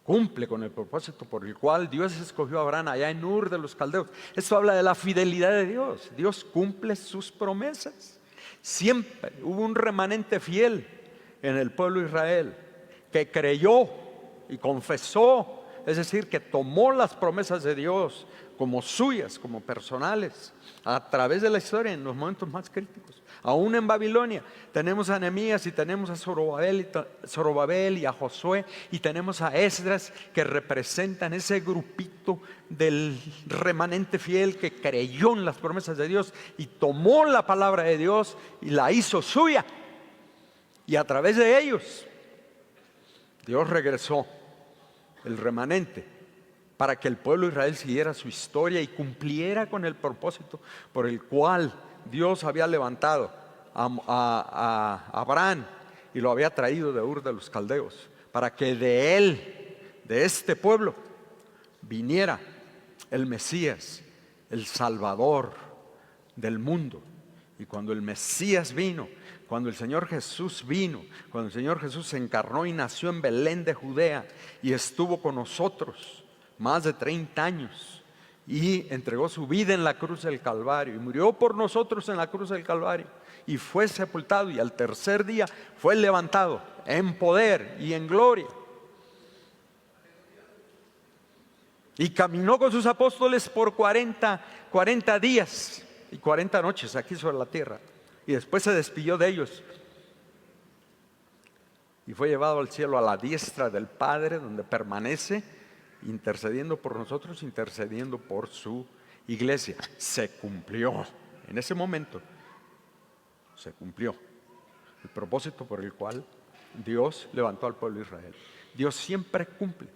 cumple con el propósito por el cual Dios escogió a Abraham allá en Ur de los Caldeos. Esto habla de la fidelidad de Dios. Dios cumple sus promesas. Siempre hubo un remanente fiel en el pueblo de Israel que creyó y confesó, es decir, que tomó las promesas de Dios como suyas, como personales, a través de la historia en los momentos más críticos. Aún en Babilonia tenemos a Nehemías y tenemos a Zorobabel y a Josué, y tenemos a Esdras, que representan ese grupito del remanente fiel que creyó en las promesas de Dios y tomó la palabra de Dios y la hizo suya. Y a través de ellos Dios regresó el remanente para que el pueblo de Israel siguiera su historia y cumpliera con el propósito por el cual Dios había levantado a Abraham y lo había traído de Ur de los Caldeos, para que de él, de este pueblo, viniera el Mesías, el Salvador del mundo. Y cuando el Mesías vino, cuando el Señor Jesús vino, cuando el Señor Jesús se encarnó y nació en Belén de Judea y estuvo con nosotros más de 30 años y entregó su vida en la cruz del Calvario y murió por nosotros en la cruz del Calvario y fue sepultado y al tercer día fue levantado en poder y en gloria. Y caminó con sus apóstoles por 40 días y 40 noches aquí sobre la tierra. Y después se despidió de ellos. Y fue llevado al cielo a la diestra del Padre, donde permanece intercediendo por nosotros, intercediendo por su iglesia. Se cumplió. En ese momento se cumplió el propósito por el cual Dios levantó al pueblo de Israel. Dios siempre cumple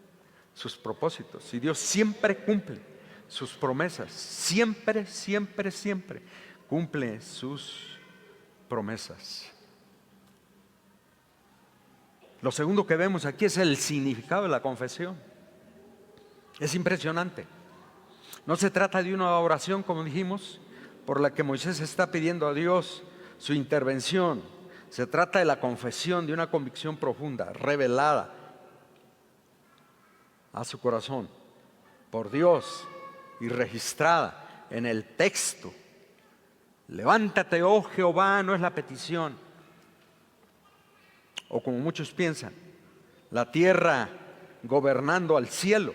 sus propósitos y Dios siempre cumple sus promesas. Siempre, siempre, siempre cumple sus promesas. Lo segundo que vemos aquí es el significado de la confesión. Es impresionante. No se trata de una oración, como dijimos, por la que Moisés está pidiendo a Dios su intervención. Se trata de la confesión de una convicción profunda, revelada a su corazón por Dios y registrada en el texto. Levántate, oh Jehová, no es la petición, o como muchos piensan, la tierra gobernando al cielo.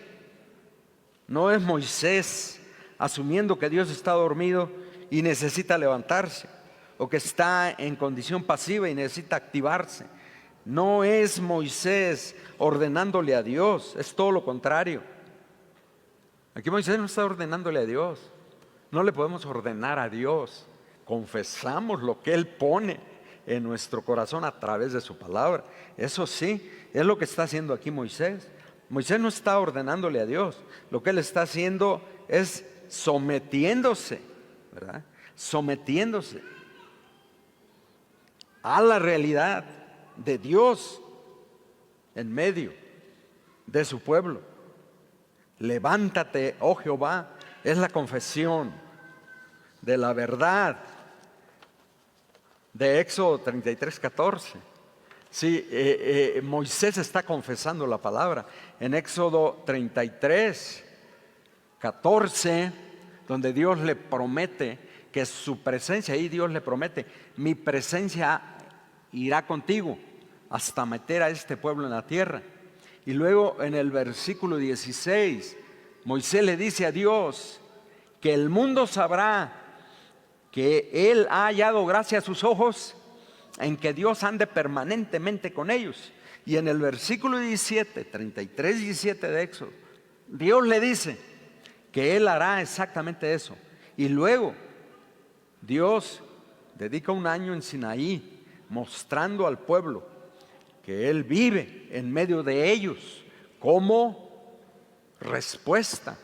No es Moisés asumiendo que Dios está dormido y necesita levantarse, o que está en condición pasiva y necesita activarse. No es Moisés ordenándole a Dios, es todo lo contrario. Aquí Moisés no está ordenándole a Dios, no le podemos ordenar a Dios. Confesamos lo que Él pone en nuestro corazón a través de su palabra. Eso sí, es lo que está haciendo aquí Moisés. Moisés no está ordenándole a Dios, lo que él está haciendo es sometiéndose, ¿verdad? Sometiéndose a la realidad de Dios en medio de su pueblo. Levántate, oh Jehová, es la confesión de la verdad de Éxodo 33:14. Sí, Moisés está confesando la palabra en Éxodo 33:14, donde Dios le promete que su presencia, ahí Dios le promete, mi presencia irá contigo hasta meter a este pueblo en la tierra. Y luego en el versículo 16, Moisés le dice a Dios que el mundo sabrá que Él ha hallado gracia a sus ojos en que Dios ande permanentemente con ellos. Y en el versículo 17, 33:17 de Éxodo, Dios le dice que Él hará exactamente eso. Y luego Dios dedica un año en Sinaí mostrando al pueblo que Él vive en medio de ellos como respuesta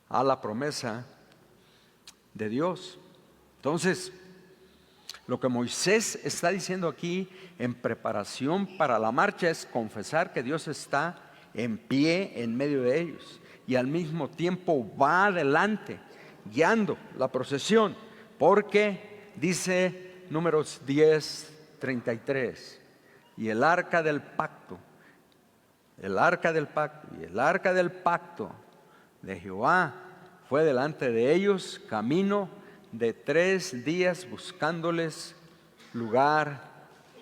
a la promesa de Dios. Entonces, lo que Moisés está diciendo aquí en preparación para la marcha es confesar que Dios está en pie en medio de ellos y al mismo tiempo va adelante guiando la procesión, porque dice Números 10:33, y el arca del pacto y el arca del pacto de Jehová fue delante de ellos camino de 3 días, buscándoles lugar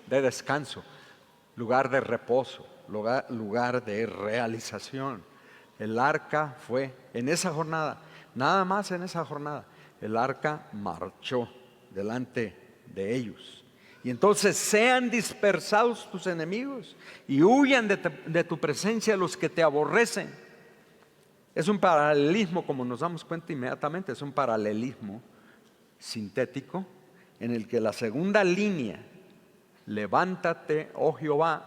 de descanso, lugar de reposo, lugar de realización. El arca fue en esa jornada, nada más en esa jornada, el arca marchó delante de ellos. Y entonces sean dispersados tus enemigos y huyan de tu presencia los que te aborrecen. Es un paralelismo, como nos damos cuenta inmediatamente, es un paralelismo sintético en el que la segunda línea, levántate, oh Jehová,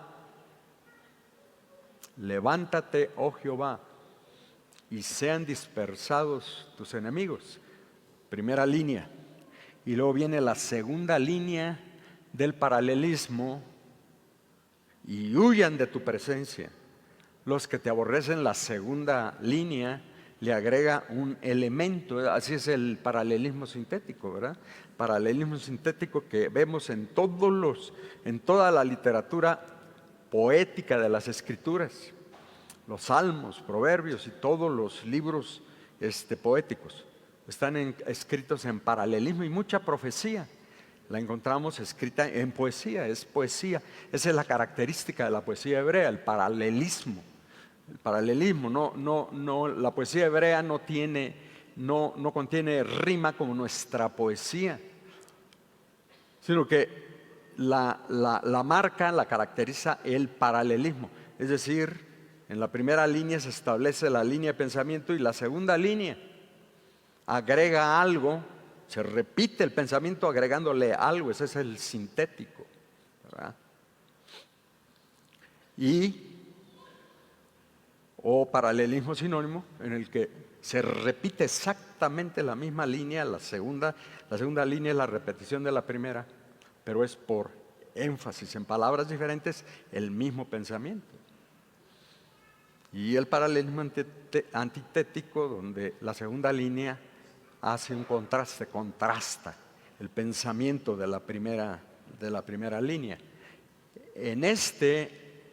levántate, oh Jehová, y sean dispersados tus enemigos. Primera línea. Y luego viene la segunda línea del paralelismo: y huyan de tu presencia. Los que te aborrecen, la segunda línea le agrega un elemento. Así es el paralelismo sintético, ¿verdad? Paralelismo sintético que vemos en toda la literatura poética de las Escrituras, los Salmos, Proverbios y todos los libros poéticos están escritos en paralelismo, y mucha profecía la encontramos escrita en poesía. Es poesía, esa es la característica de la poesía hebrea, el paralelismo. El paralelismo, la poesía hebrea no contiene rima como nuestra poesía, sino que la marca, la caracteriza el paralelismo. Es decir, en la primera línea se establece la línea de pensamiento, y la segunda línea agrega algo, se repite el pensamiento agregándole algo. Ese es el sintético, ¿verdad? O paralelismo sinónimo, en el que se repite exactamente la misma línea. La segunda línea es la repetición de la primera, pero es por énfasis, en palabras diferentes, el mismo pensamiento. Y el paralelismo antitético, donde la segunda línea hace un contraste, contrasta el pensamiento de la primera línea. En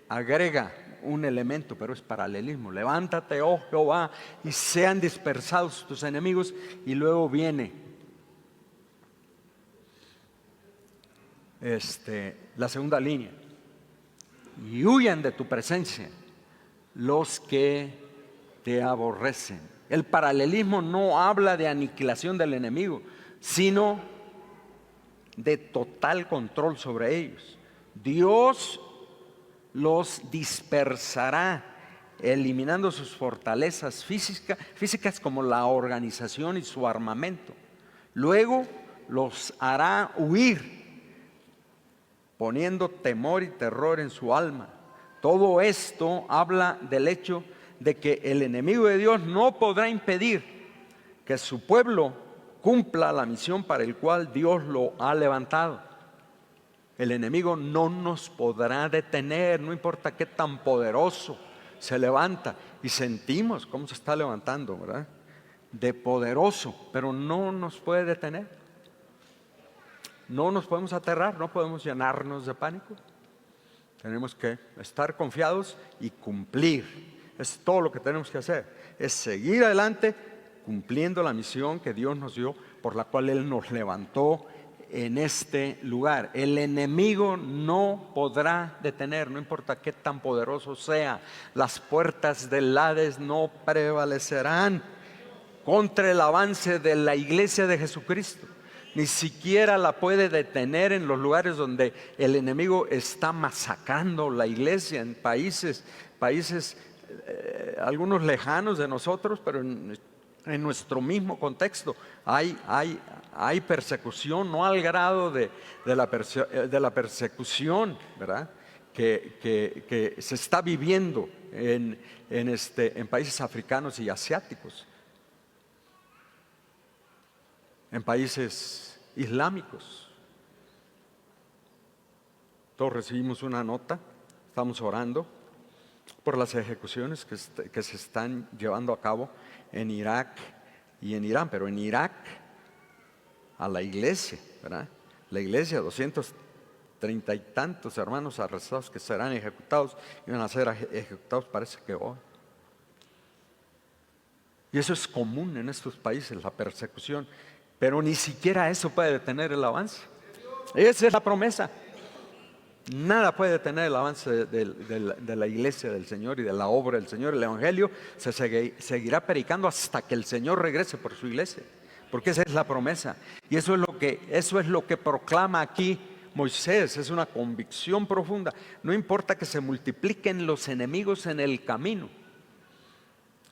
agrega un elemento, pero es paralelismo: levántate, oh Jehová, y sean dispersados tus enemigos. Y luego viene la segunda línea: y huyan de tu presencia los que te aborrecen. El paralelismo no habla de aniquilación del enemigo, sino de total control sobre ellos. Dios los dispersará, eliminando sus fortalezas físicas como la organización y su armamento. Luego los hará huir, poniendo temor y terror en su alma. Todo esto habla del hecho de que el enemigo de Dios no podrá impedir que su pueblo cumpla la misión para el cual Dios lo ha levantado. El enemigo no nos podrá detener, no importa qué tan poderoso se levanta. Y sentimos cómo se está levantando, ¿verdad? De poderoso, pero no nos puede detener. No nos podemos aterrar, no podemos llenarnos de pánico. Tenemos que estar confiados y cumplir. Es todo lo que tenemos que hacer. Es seguir adelante cumpliendo la misión que Dios nos dio, por la cual Él nos levantó en este lugar. El enemigo no podrá detener, no importa qué tan poderoso sea. Las puertas del Hades no prevalecerán contra el avance de la iglesia de Jesucristo. Ni siquiera la puede detener en los lugares donde el enemigo está masacrando la iglesia, en países algunos lejanos de nosotros, pero en nuestro mismo contexto hay persecución, no al grado de la persecución, ¿verdad?, que se está viviendo en países africanos y asiáticos, en países islámicos. Todos recibimos una nota, estamos orando por las ejecuciones que se están llevando a cabo en Irak y en Irán, pero en Irak a la iglesia, ¿verdad? La iglesia, 230 y tantos hermanos arrestados que serán ejecutados, y van a ser ejecutados parece que hoy. Y eso es común en estos países, la persecución, pero ni siquiera eso puede detener el avance. Esa es la promesa. Nada puede detener el avance de la iglesia del Señor y de la obra del Señor. El evangelio se seguirá predicando hasta que el Señor regrese por su iglesia, porque esa es la promesa. Y eso es lo que proclama aquí Moisés. Es una convicción profunda. No importa que se multipliquen los enemigos en el camino.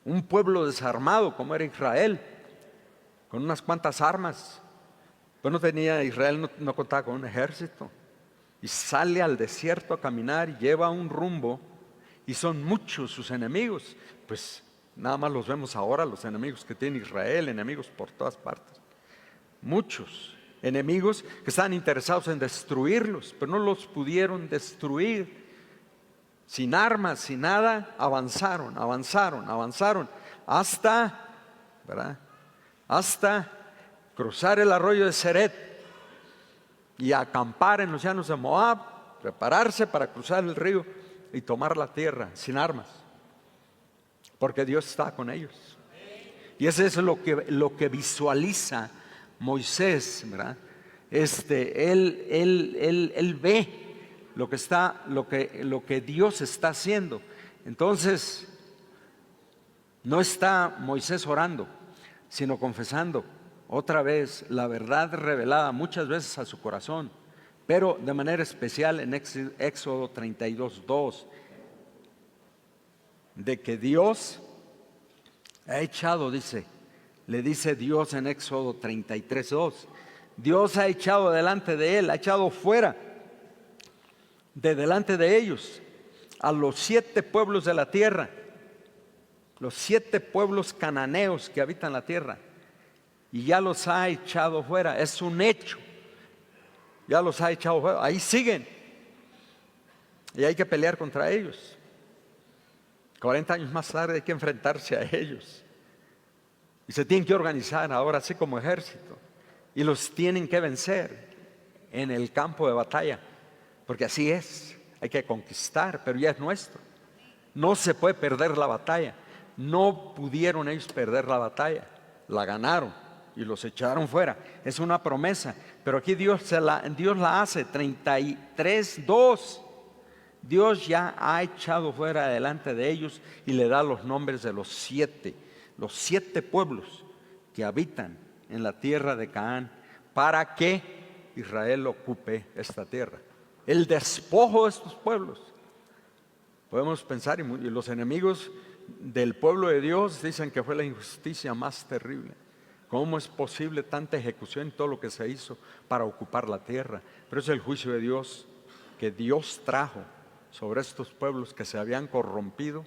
Un pueblo desarmado como era Israel, con unas cuantas armas. Pues Israel no contaba con un ejército. Y sale al desierto a caminar y lleva un rumbo, y son muchos sus enemigos. Pues nada más los vemos ahora, los enemigos que tiene Israel, enemigos por todas partes. Muchos enemigos que estaban interesados en destruirlos, pero no los pudieron destruir. Sin armas, sin nada, avanzaron hasta, ¿verdad?, hasta cruzar el arroyo de Ceret y acampar en los llanos de Moab, prepararse para cruzar el río y tomar la tierra sin armas, porque Dios está con ellos. Y eso es lo que visualiza Moisés, ¿verdad? Él ve lo que Dios está haciendo. Entonces, no está Moisés orando, sino confesando otra vez la verdad revelada muchas veces a su corazón, pero de manera especial en Éxodo 32:2, de que Dios ha echado, le dice Dios en Éxodo 33:2, Dios ha echado delante de él, ha echado fuera de delante de ellos a los 7 pueblos de la tierra, los 7 pueblos cananeos que habitan la tierra, y ya los ha echado fuera. Es un hecho, ya los ha echado fuera. Ahí siguen y hay que pelear contra ellos. 40 años más tarde hay que enfrentarse a ellos y se tienen que organizar ahora así como ejército y los tienen que vencer en el campo de batalla, porque así es. Hay que conquistar, pero ya es nuestro. No se puede perder la batalla. No pudieron ellos perder la batalla, la ganaron y los echaron fuera. Es una promesa, pero aquí Dios la hace. 33:2. Dios ya ha echado fuera delante de ellos y le da los nombres de los 7 pueblos que habitan en la tierra de Canaán, para que Israel ocupe esta tierra. El despojo de estos pueblos. Podemos pensar, y los enemigos del pueblo de Dios dicen que fue la injusticia más terrible. ¿Cómo es posible tanta ejecución en todo lo que se hizo para ocupar la tierra? Pero es el juicio de Dios que Dios trajo sobre estos pueblos que se habían corrompido,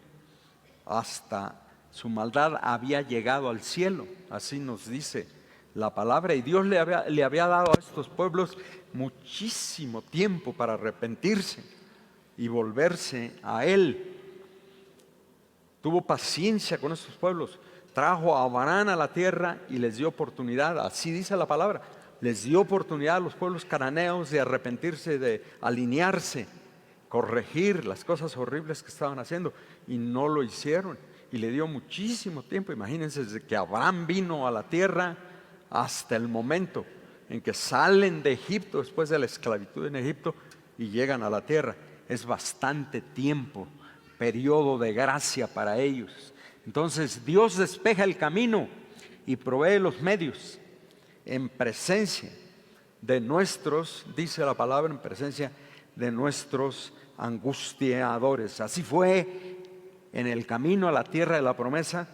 hasta su maldad había llegado al cielo. Así nos dice la palabra, y Dios le había dado a estos pueblos muchísimo tiempo para arrepentirse y volverse a Él. Tuvo paciencia con estos pueblos, trajo a Abraham a la tierra y les dio oportunidad. Así dice la palabra, les dio oportunidad a los pueblos cananeos de arrepentirse, de alinearse, corregir las cosas horribles que estaban haciendo, y no lo hicieron, y le dio muchísimo tiempo. Imagínense, desde que Abraham vino a la tierra hasta el momento en que salen de Egipto, después de la esclavitud en Egipto, y llegan a la tierra. Es bastante tiempo, periodo de gracia para ellos. Entonces Dios despeja el camino y provee los medios en presencia de nuestros, dice la palabra, en presencia de nuestros angustiadores. Así fue en el camino a la tierra de la promesa,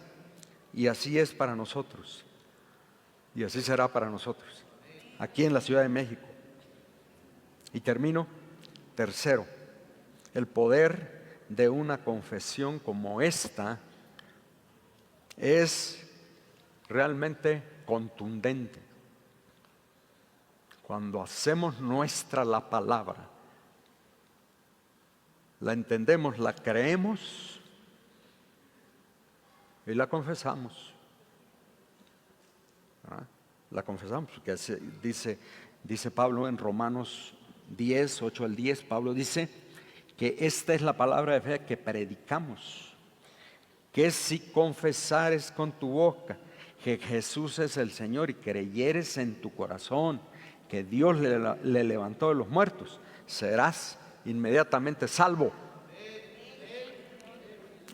y así es para nosotros, y así será para nosotros aquí en la Ciudad de México. Y termino. Tercero, el poder de una confesión como esta es realmente contundente. Cuando hacemos nuestra la palabra, la entendemos, la creemos y la confesamos. ¿Ah? La confesamos, porque dice Pablo en Romanos 10, 8 al 10, Pablo dice que esta es la palabra de fe que predicamos, que si confesares con tu boca que Jesús es el Señor y creyeres en tu corazón que Dios le levantó de los muertos, serás inmediatamente salvo.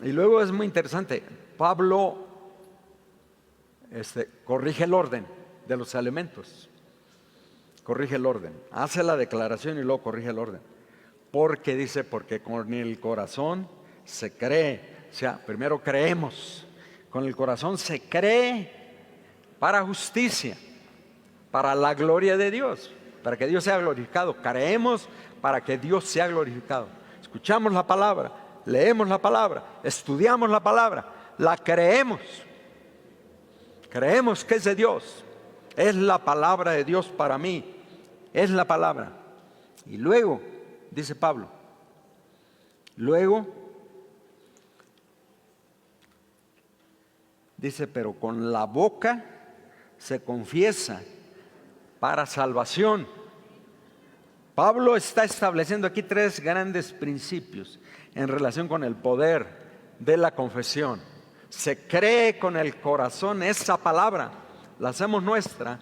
Y luego es muy interesante, Pablo corrige el orden de los elementos. Corrige el orden, hace la declaración y luego corrige el orden. Porque dice, porque con el corazón se cree. O sea, primero creemos, con el corazón se cree para justicia, para la gloria de Dios, para que Dios sea glorificado. Creemos para que Dios sea glorificado. Escuchamos la palabra, leemos la palabra, estudiamos la palabra, la creemos. Creemos que es de Dios. Es la palabra de Dios para mí. Es la palabra. Y luego, dice Pablo, luego dice, pero con la boca se confiesa para salvación. Pablo está estableciendo aquí 3 grandes principios en relación con el poder de la confesión. Se cree con el corazón esa palabra, la hacemos nuestra,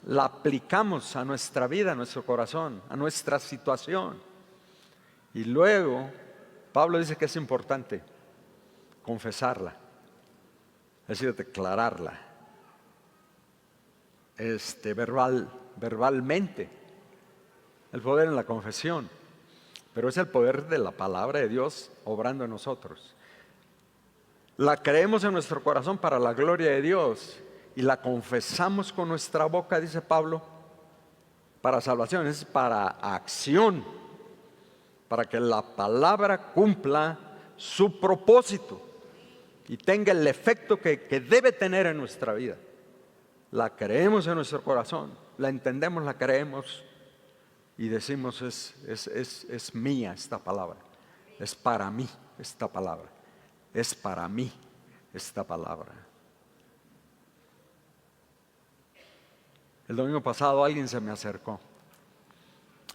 la aplicamos a nuestra vida, a nuestro corazón, a nuestra situación. Y luego, Pablo dice que es importante confesarla, es decir, declararla, verbalmente, el poder en la confesión, pero es el poder de la palabra de Dios obrando en nosotros. La creemos en nuestro corazón para la gloria de Dios y la confesamos con nuestra boca, dice Pablo, para salvación, es para acción, para que la palabra cumpla su propósito y tenga el efecto que debe tener en nuestra vida. La creemos en nuestro corazón, la entendemos, la creemos y decimos es mía esta palabra, es para mí esta palabra, es para mí esta palabra. El domingo pasado alguien se me acercó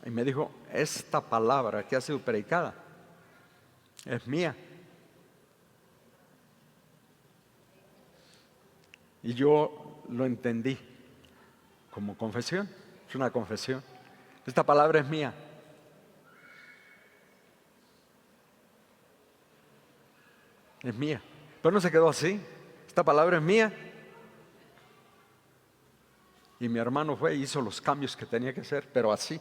y me dijo, esta palabra que ha sido predicada es mía. Y yo lo entendí como confesión, es una confesión. Esta palabra es mía. Es mía. Pero no se quedó así. Esta palabra es mía. Y mi hermano fue y hizo los cambios que tenía que hacer, pero así.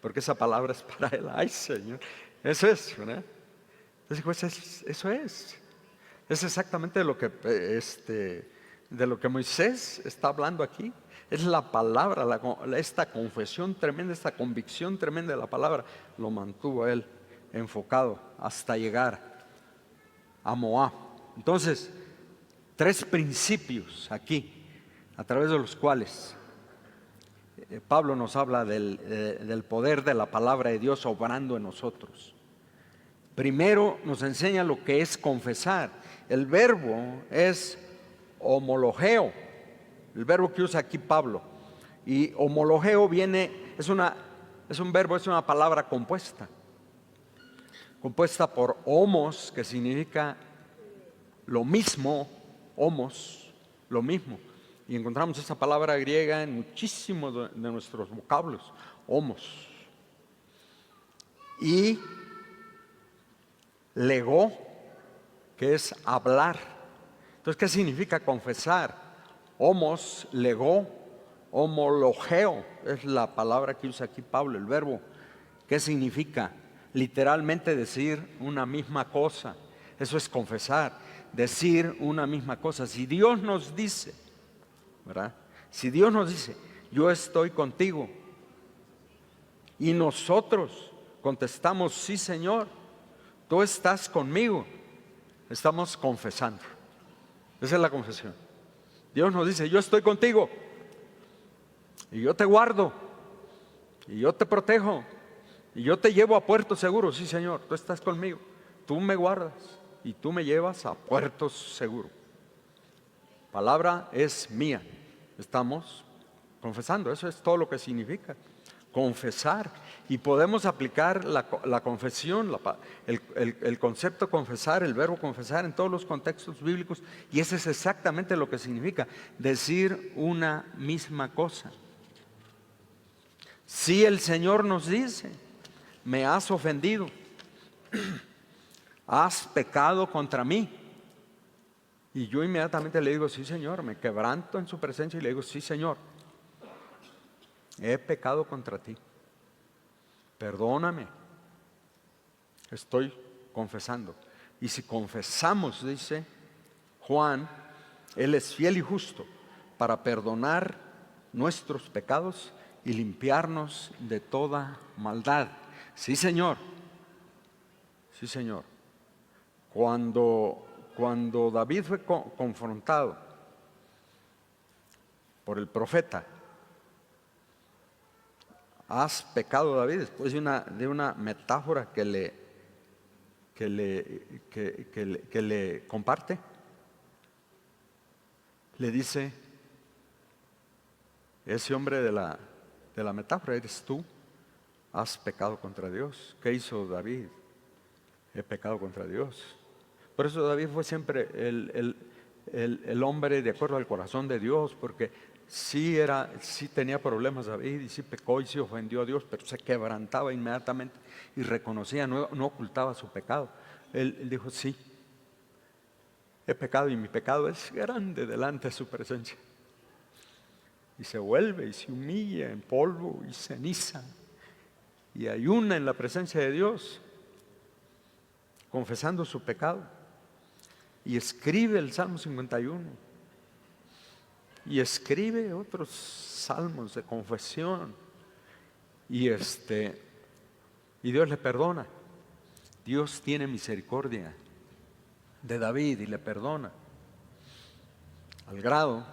Porque esa palabra es para él. Ay, Señor. Eso es, ¿verdad? Entonces, pues, eso es. Es exactamente de lo que Moisés está hablando aquí. Es la palabra, esta confesión tremenda, esta convicción tremenda de la palabra, lo mantuvo él enfocado hasta llegar a Moab. Entonces, 3 principios aquí, a través de los cuales Pablo nos habla del poder de la palabra de Dios obrando en nosotros. Primero nos enseña lo que es confesar. El verbo es homologeo, el verbo que usa aquí Pablo. Y homologeo es un verbo, es una palabra compuesta por homos, que significa lo mismo, homos, lo mismo. Y encontramos esa palabra griega en muchísimos de nuestros vocablos, homos. Y legó, que es hablar. Entonces, ¿qué significa confesar? Homos, legó, homologeo, es la palabra que usa aquí Pablo, el verbo. ¿Qué significa? Literalmente decir una misma cosa. Eso es confesar, decir una misma cosa. Si Dios nos dice, ¿verdad? Si Dios nos dice, yo estoy contigo, y nosotros contestamos, sí, Señor, tú estás conmigo, estamos confesando. Esa es la confesión. Dios nos dice, yo estoy contigo, y yo te guardo, y yo te protejo, y yo te llevo a puerto seguro. Sí, Señor, tú estás conmigo, tú me guardas y tú me llevas a puerto seguro. Palabra es mía. Estamos confesando, eso es todo lo que significa confesar. Y podemos aplicar la confesión, el concepto confesar, el verbo confesar en todos los contextos bíblicos, y eso es exactamente lo que significa decir una misma cosa. Si el Señor nos dice, me has ofendido, has pecado contra mí, y yo inmediatamente le digo, sí, Señor, me quebranto en su presencia y le digo, sí, Señor, he pecado contra ti, perdóname, estoy confesando. Y si confesamos, dice Juan, Él es fiel y justo para perdonar nuestros pecados y limpiarnos de toda maldad. Sí, Señor, Sí, Señor. Cuando David fue confrontado por el profeta, has pecado, David, después de una metáfora que le comparte, le dice, ese hombre de la metáfora eres tú, has pecado contra Dios. ¿Qué hizo David? He pecado contra Dios. Por eso David fue siempre el hombre de acuerdo al corazón de Dios, porque sí tenía problemas David, y sí pecó y sí ofendió a Dios, pero se quebrantaba inmediatamente y reconocía, no ocultaba su pecado. Él dijo, sí, he pecado y mi pecado es grande delante de su presencia. Y se vuelve y se humilla en polvo y ceniza y ayuna en la presencia de Dios, confesando su pecado. Y escribe el Salmo 51. Y escribe otros salmos de confesión. Y Dios le perdona. Dios tiene misericordia de David y le perdona. Al grado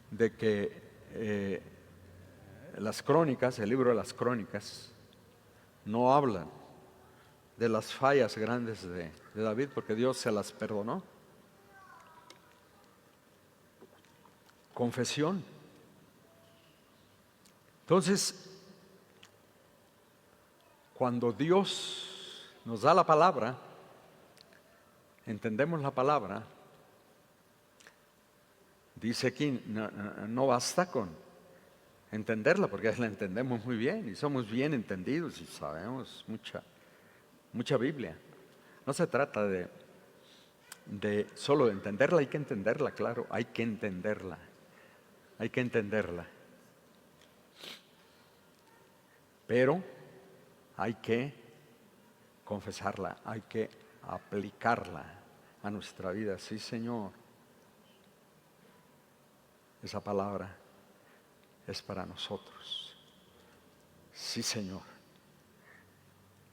de que las crónicas, el libro de las crónicas, no hablan de las fallas grandes de David, porque Dios se las perdonó. Confesión. Entonces, cuando Dios nos da la palabra, entendemos la palabra, dice aquí, no basta con entenderla, porque la entendemos muy bien y somos bien entendidos y sabemos mucha Biblia. No se trata de solo de entenderla, hay que entenderla, claro, hay que entenderla. Pero hay que confesarla, hay que aplicarla a nuestra vida. Sí, Señor, esa palabra es para nosotros. Sí, Señor.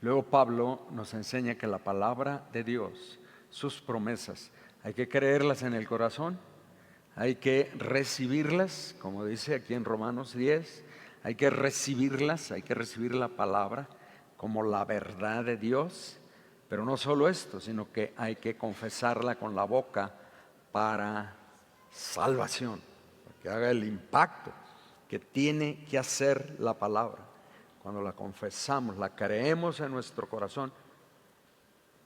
Luego Pablo nos enseña que la palabra de Dios, sus promesas, hay que creerlas en el corazón, hay que recibirlas, como dice aquí en Romanos 10, hay que recibirlas, hay que recibir la palabra como la verdad de Dios, pero no solo esto, sino que hay que confesarla con la boca para salvación, para que haga el impacto que tiene que hacer la palabra. Cuando la confesamos, la creemos en nuestro corazón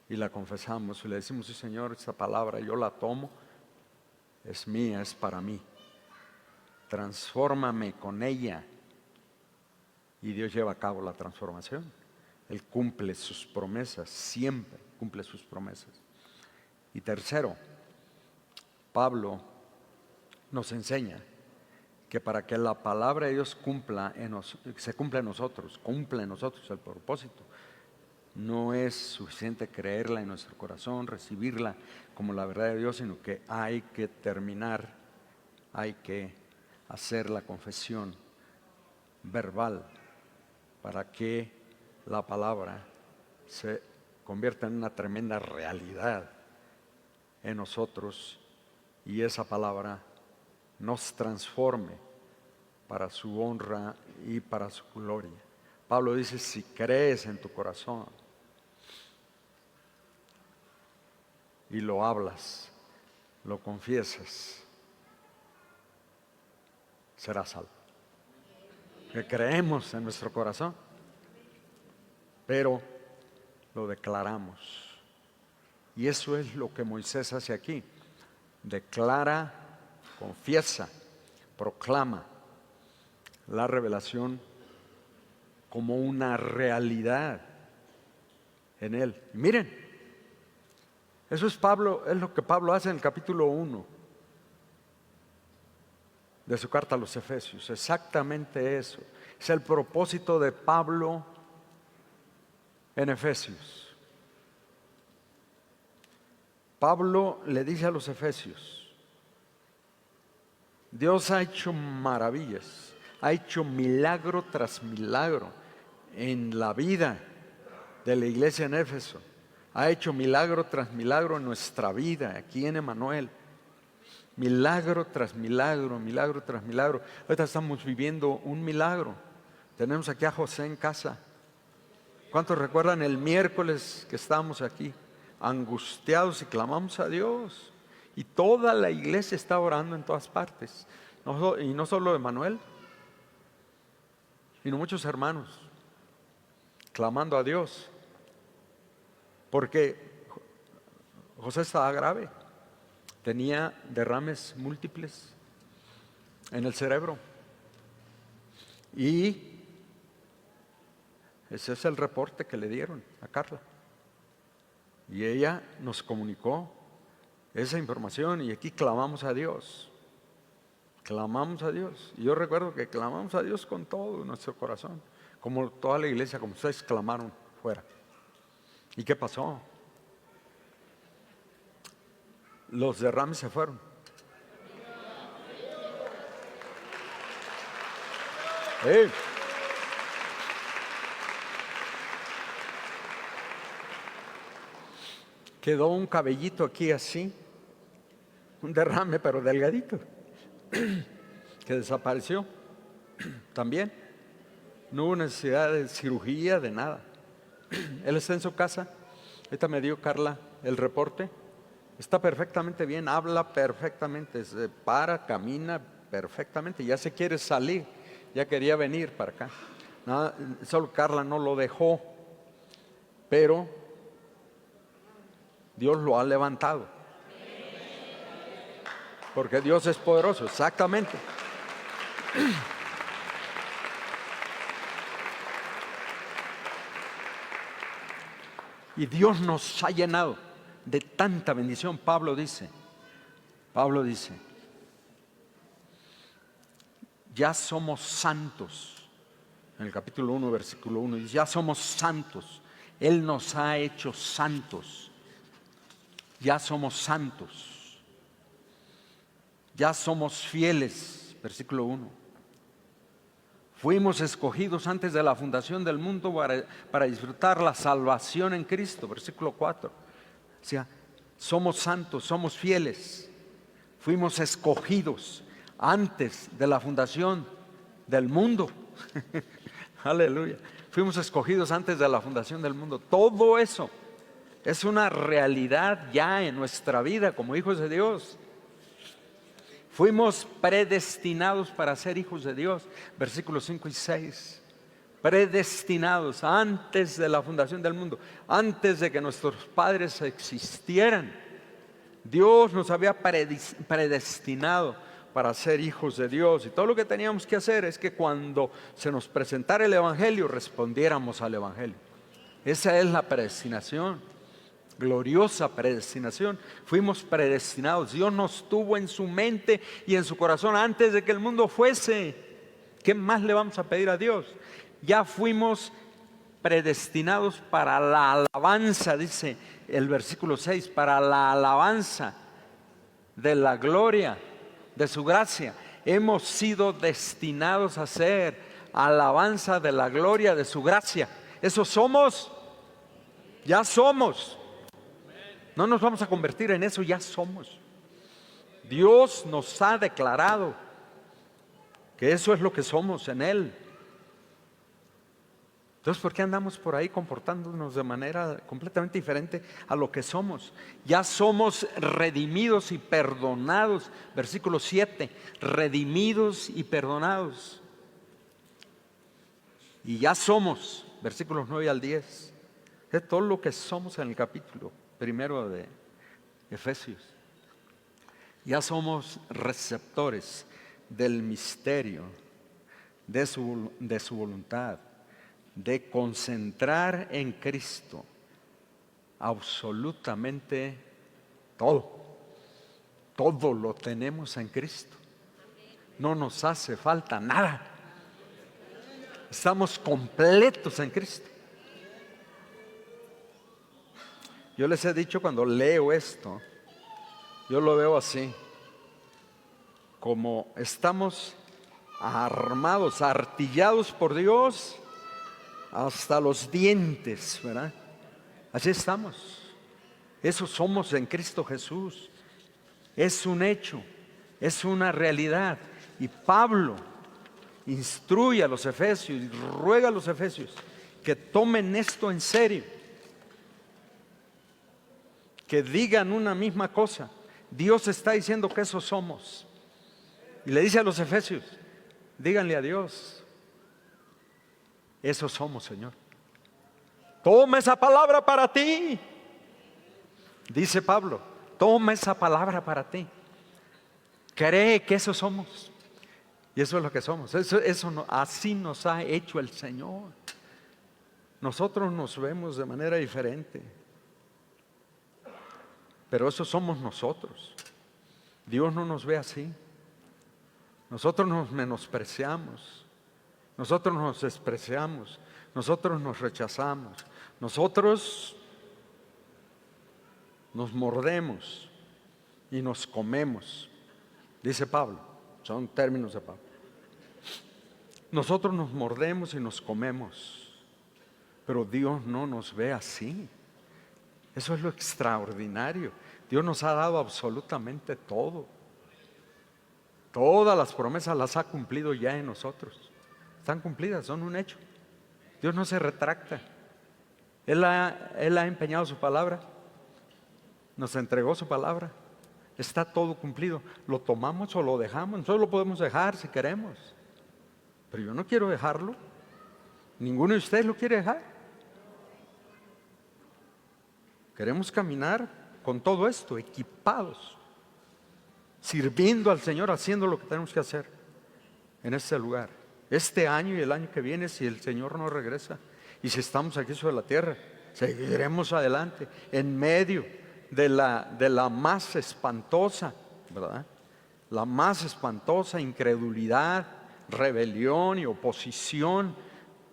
y la confesamos y le decimos, sí, Señor, esta palabra yo la tomo, es mía, es para mí. Transfórmame con ella. Y Dios lleva a cabo la transformación. Él cumple sus promesas, siempre cumple sus promesas. Y tercero, Pablo nos enseña que para que la palabra de Dios se cumpla en nosotros, cumple en nosotros el propósito, no es suficiente creerla en nuestro corazón, recibirla como la verdad de Dios, sino que hay que hay que hacer la confesión verbal para que la palabra se convierta en una tremenda realidad en nosotros y esa palabra nos transforme para su honra y para su gloria. Pablo dice, si crees en tu corazón y lo hablas, lo confiesas, serás salvo. Que creemos en nuestro corazón, pero lo declaramos. Y eso es lo que Moisés hace aquí. Declara, confiesa, proclama la revelación como una realidad en él. Miren, eso es lo que Pablo hace en el capítulo 1 de su carta a los Efesios. Exactamente eso. Es el propósito de Pablo en Efesios. Pablo le dice a los Efesios, Dios ha hecho maravillas, ha hecho milagro tras milagro en la vida de la iglesia en Éfeso. Ha hecho milagro tras milagro en nuestra vida, aquí en Emmanuel. Milagro tras milagro, milagro tras milagro. Ahorita estamos viviendo un milagro. Tenemos aquí a José en casa. ¿Cuántos recuerdan el miércoles que estábamos aquí, angustiados y clamamos a Dios? Y toda la iglesia está orando en todas partes. Y no solo Emmanuel, sino muchos hermanos clamando a Dios. Porque José estaba grave. Tenía derrames múltiples en el cerebro. Y ese es el reporte que le dieron a Carla. Y ella nos comunicó esa información y aquí clamamos a Dios. Clamamos a Dios. Y yo recuerdo que clamamos a Dios con todo nuestro corazón, como toda la iglesia, como ustedes clamaron fuera. ¿Y qué pasó? Los derrames se fueron. ¡Hey! Quedó un cabellito aquí así, un derrame pero delgadito, que desapareció también. No hubo necesidad de cirugía, de nada. Él está en su casa. Ahorita me dio Carla el reporte. Está perfectamente bien, habla perfectamente, se para, camina perfectamente. Ya se quiere salir, ya quería venir para acá. Nada, solo Carla no lo dejó, pero Dios lo ha levantado. Porque Dios es poderoso, exactamente. Y Dios nos ha llenado de tanta bendición. Pablo dice, ya somos santos. En el capítulo 1, versículo 1, dice, ya somos santos. Él nos ha hecho santos. Ya somos santos. Ya somos fieles. Versículo 1. Fuimos escogidos antes de la fundación del mundo para disfrutar la salvación en Cristo. Versículo 4. O sea, somos santos, somos fieles. Fuimos escogidos antes de la fundación del mundo. Aleluya. Fuimos escogidos antes de la fundación del mundo. Todo eso es una realidad ya en nuestra vida como hijos de Dios. Fuimos predestinados para ser hijos de Dios. Versículos 5 y 6. Predestinados antes de la fundación del mundo, antes de que nuestros padres existieran. Dios nos había predestinado para ser hijos de Dios. Y todo lo que teníamos que hacer es que cuando se nos presentara el Evangelio, respondiéramos al Evangelio. Esa es la predestinación. Gloriosa predestinación. Fuimos predestinados. Dios nos tuvo en su mente y en su corazón antes de que el mundo fuese. ¿Qué más le vamos a pedir a Dios? Ya fuimos predestinados para la alabanza, dice el versículo 6, para la alabanza de la gloria de su gracia. Hemos sido destinados a ser alabanza de la gloria de su gracia. Eso somos. Ya somos. No nos vamos a convertir en eso, ya somos. Dios nos ha declarado que eso es lo que somos en Él. Entonces, ¿por qué andamos por ahí comportándonos de manera completamente diferente a lo que somos? Ya somos redimidos y perdonados. Versículo 7, redimidos y perdonados. Y ya somos, versículos 9 al 10, es todo lo que somos en el capítulo primero de Efesios. Ya somos receptores del misterio de su voluntad, de concentrar en Cristo absolutamente todo. Todo lo tenemos en Cristo. No nos hace falta nada. Estamos completos en Cristo. Yo les he dicho, cuando leo esto, yo lo veo así, como estamos armados, artillados por Dios hasta los dientes, ¿verdad? Así estamos. Eso somos en Cristo Jesús. Es un hecho, es una realidad. Y Pablo instruye a los efesios y ruega a los efesios que tomen esto en serio, que digan una misma cosa. Dios está diciendo que eso somos. Y le dice a los efesios, díganle a Dios, eso somos, Señor. Toma esa palabra para ti. Dice Pablo, toma esa palabra para ti. Cree que eso somos. Y eso es lo que somos. Así nos ha hecho el Señor. Nosotros nos vemos de manera diferente, pero eso somos nosotros. Dios no nos ve así. Nosotros nos menospreciamos, nosotros nos despreciamos, nosotros nos rechazamos, nosotros nos mordemos y nos comemos, dice Pablo, son términos de Pablo. Nosotros nos mordemos y nos comemos, pero Dios no nos ve así. Eso es lo extraordinario. Dios nos ha dado absolutamente todo. Todas las promesas las ha cumplido ya en nosotros. Están cumplidas, son un hecho. Dios no se retracta. Él ha empeñado su palabra. Nos entregó su palabra. Está todo cumplido. ¿Lo tomamos o lo dejamos? Nosotros lo podemos dejar si queremos. Pero yo no quiero dejarlo. Ninguno de ustedes lo quiere dejar. Queremos caminar con todo esto, equipados, sirviendo al Señor, haciendo lo que tenemos que hacer en este lugar. Este año y el año que viene, si el Señor no regresa, y si estamos aquí sobre la tierra, seguiremos adelante, en medio de la más espantosa, ¿verdad? La más espantosa incredulidad, rebelión y oposición,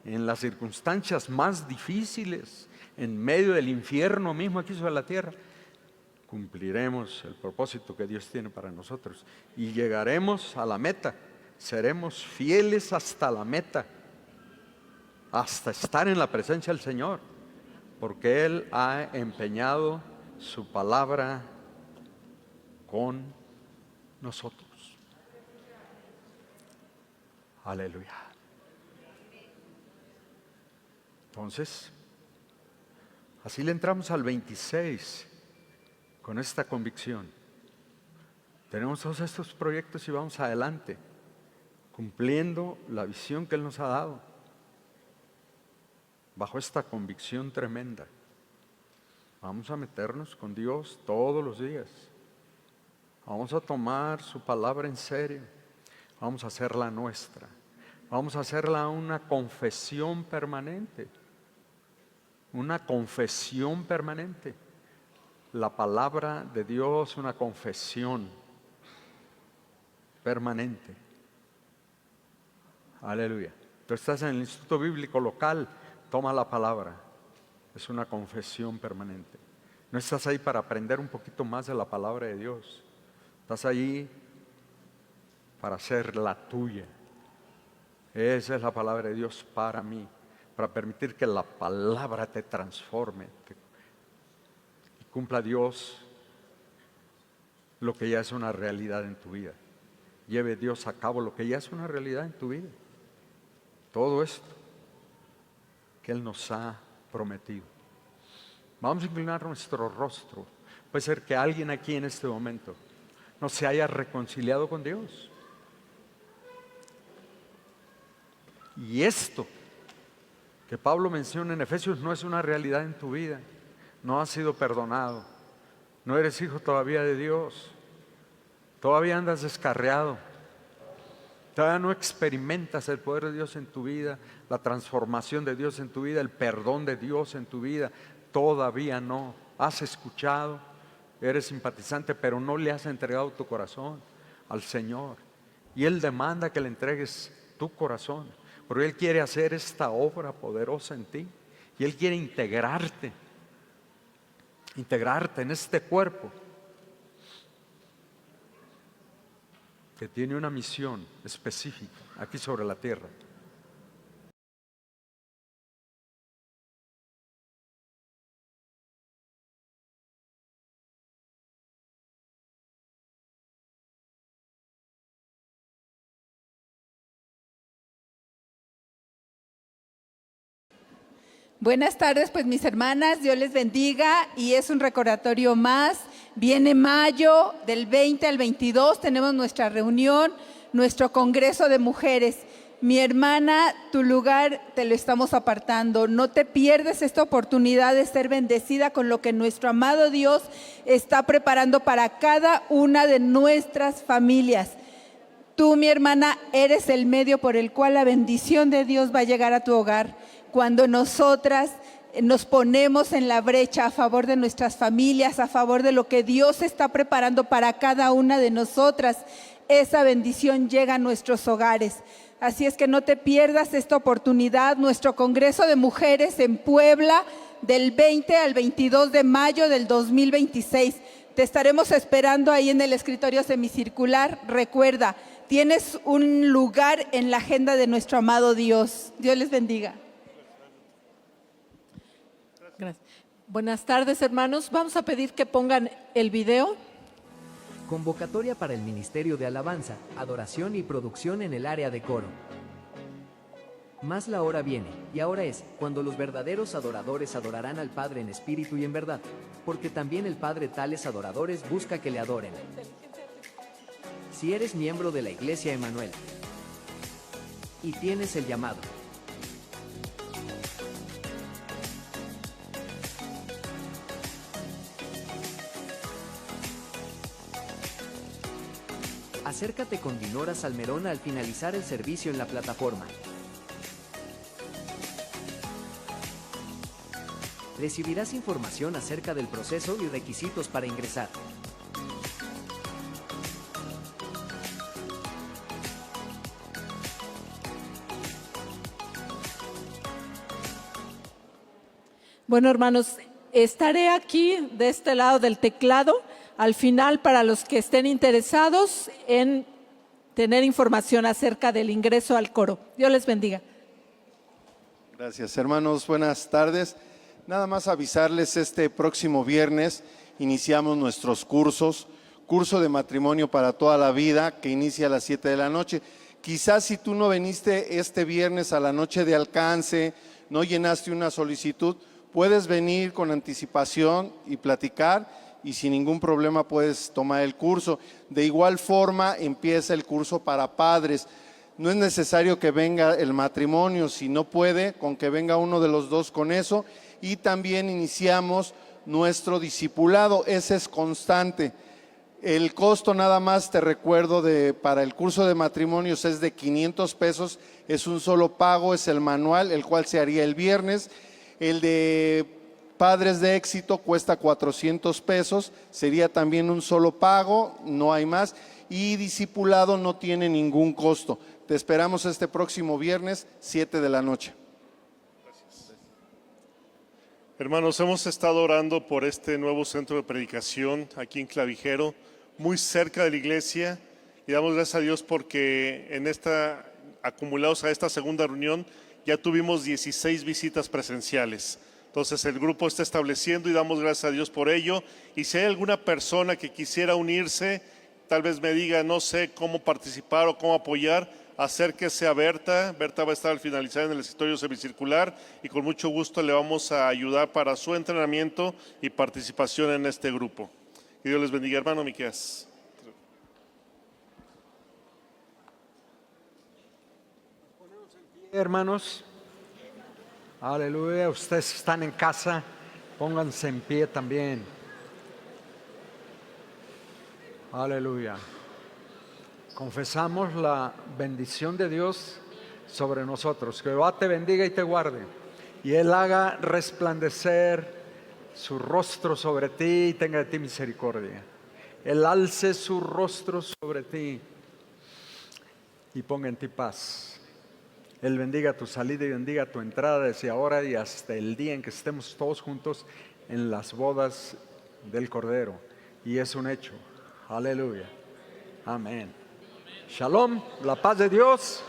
en las circunstancias más difíciles, en medio del infierno mismo aquí sobre la tierra. Cumpliremos el propósito que Dios tiene para nosotros y llegaremos a la meta. Seremos fieles hasta la meta, hasta estar en la presencia del Señor, porque Él ha empeñado su palabra con nosotros. Aleluya. Entonces, así le entramos al 26 con esta convicción. Tenemos todos estos proyectos y vamos adelante, cumpliendo la visión que Él nos ha dado, bajo esta convicción tremenda. Vamos a meternos con Dios todos los días. Vamos a tomar su palabra en serio. Vamos a hacerla nuestra. Vamos a hacerla una confesión permanente. Una confesión permanente. La palabra de Dios, una confesión permanente. Aleluya. Tú estás en el instituto bíblico local, toma la palabra. Es una confesión permanente. No estás ahí para aprender un poquito más de la palabra de Dios. Estás ahí para hacer la tuya. Esa es la palabra de Dios para mí, para permitir que la palabra te transforme, que cumpla Dios lo que ya es una realidad en tu vida. Lleve Dios a cabo lo que ya es una realidad en tu vida. Todo esto que Él nos ha prometido. Vamos a inclinar nuestro rostro. Puede ser que alguien aquí en este momento no se haya reconciliado con Dios. Y esto que Pablo menciona en Efesios no es una realidad en tu vida. No has sido perdonado. No eres hijo todavía de Dios. Todavía andas descarriado. Todavía no experimentas el poder de Dios en tu vida, la transformación de Dios en tu vida, el perdón de Dios en tu vida. Todavía no. Has escuchado, eres simpatizante, pero no le has entregado tu corazón al Señor. Y Él demanda que le entregues tu corazón, porque Él quiere hacer esta obra poderosa en ti. Y Él quiere integrarte en este cuerpo que tiene una misión específica aquí sobre la tierra. Buenas tardes, pues mis hermanas, Dios les bendiga y es un recordatorio más. Viene mayo, del 20 al 22, tenemos nuestra reunión, nuestro congreso de mujeres. Mi hermana, tu lugar te lo estamos apartando. No te pierdes esta oportunidad de ser bendecida con lo que nuestro amado Dios está preparando para cada una de nuestras familias. Tú, mi hermana, eres el medio por el cual la bendición de Dios va a llegar a tu hogar. Cuando nosotras nos ponemos en la brecha a favor de nuestras familias, a favor de lo que Dios está preparando para cada una de nosotras, esa bendición llega a nuestros hogares. Así es que no te pierdas esta oportunidad. Nuestro Congreso de Mujeres en Puebla, del 20 al 22 de mayo del 2026. Te estaremos esperando ahí en el escritorio semicircular. Recuerda, tienes un lugar en la agenda de nuestro amado Dios. Dios les bendiga. Gracias. Buenas tardes, hermanos. Vamos a pedir que pongan el video. Convocatoria para el Ministerio de Alabanza, Adoración y Producción en el área de coro. Más la hora viene, y ahora es, cuando los verdaderos adoradores adorarán al Padre en espíritu y en verdad, porque también el Padre tales adoradores busca que le adoren. Si eres miembro de la Iglesia Emanuel y tienes el llamado, acércate con Dinora Salmerón al finalizar el servicio en la plataforma. Recibirás información acerca del proceso y requisitos para ingresar. Bueno, hermanos, estaré aquí de este lado del teclado al final para los que estén interesados en tener información acerca del ingreso al coro. Dios les bendiga. Gracias, hermanos. Buenas tardes. Nada más avisarles, este próximo viernes iniciamos nuestros cursos. Curso de matrimonio para toda la vida, que inicia a las 7 de la noche. Quizás si tú no viniste este viernes a la noche de alcance, no llenaste una solicitud, puedes venir con anticipación y platicar, y sin ningún problema puedes tomar el curso. De igual forma empieza el curso para padres. No es necesario que venga el matrimonio, si no puede, con que venga uno de los dos con eso. Y también iniciamos nuestro discipulado, ese es constante. El costo, nada más te recuerdo, para el curso de matrimonios es de 500 pesos, es un solo pago, es el manual, el cual se haría el viernes. El de Padres de Éxito cuesta 400 pesos, sería también un solo pago, no hay más. Y discipulado no tiene ningún costo. Te esperamos este próximo viernes, 7 de la noche. Gracias. Hermanos, hemos estado orando por este nuevo centro de predicación aquí en Clavijero, muy cerca de la iglesia, y damos gracias a Dios porque acumulados a esta segunda reunión, ya tuvimos 16 visitas presenciales. Entonces el grupo está estableciendo y damos gracias a Dios por ello. Y si hay alguna persona que quisiera unirse, tal vez me diga, no sé cómo participar o cómo apoyar, acérquese a Berta. Berta va a estar al finalizar en el escritorio semicircular y con mucho gusto le vamos a ayudar para su entrenamiento y participación en este grupo. Que Dios les bendiga, hermano Miqueas. Hermanos, aleluya, ustedes están en casa, pónganse en pie también. Aleluya. Confesamos la bendición de Dios sobre nosotros. Que Jehová te bendiga y te guarde, y Él haga resplandecer su rostro sobre ti y tenga de ti misericordia. Él alce su rostro sobre ti y ponga en ti paz. Él bendiga tu salida y bendiga tu entrada desde ahora y hasta el día en que estemos todos juntos en las bodas del Cordero. Y es un hecho. Aleluya. Amén. Shalom, la paz de Dios.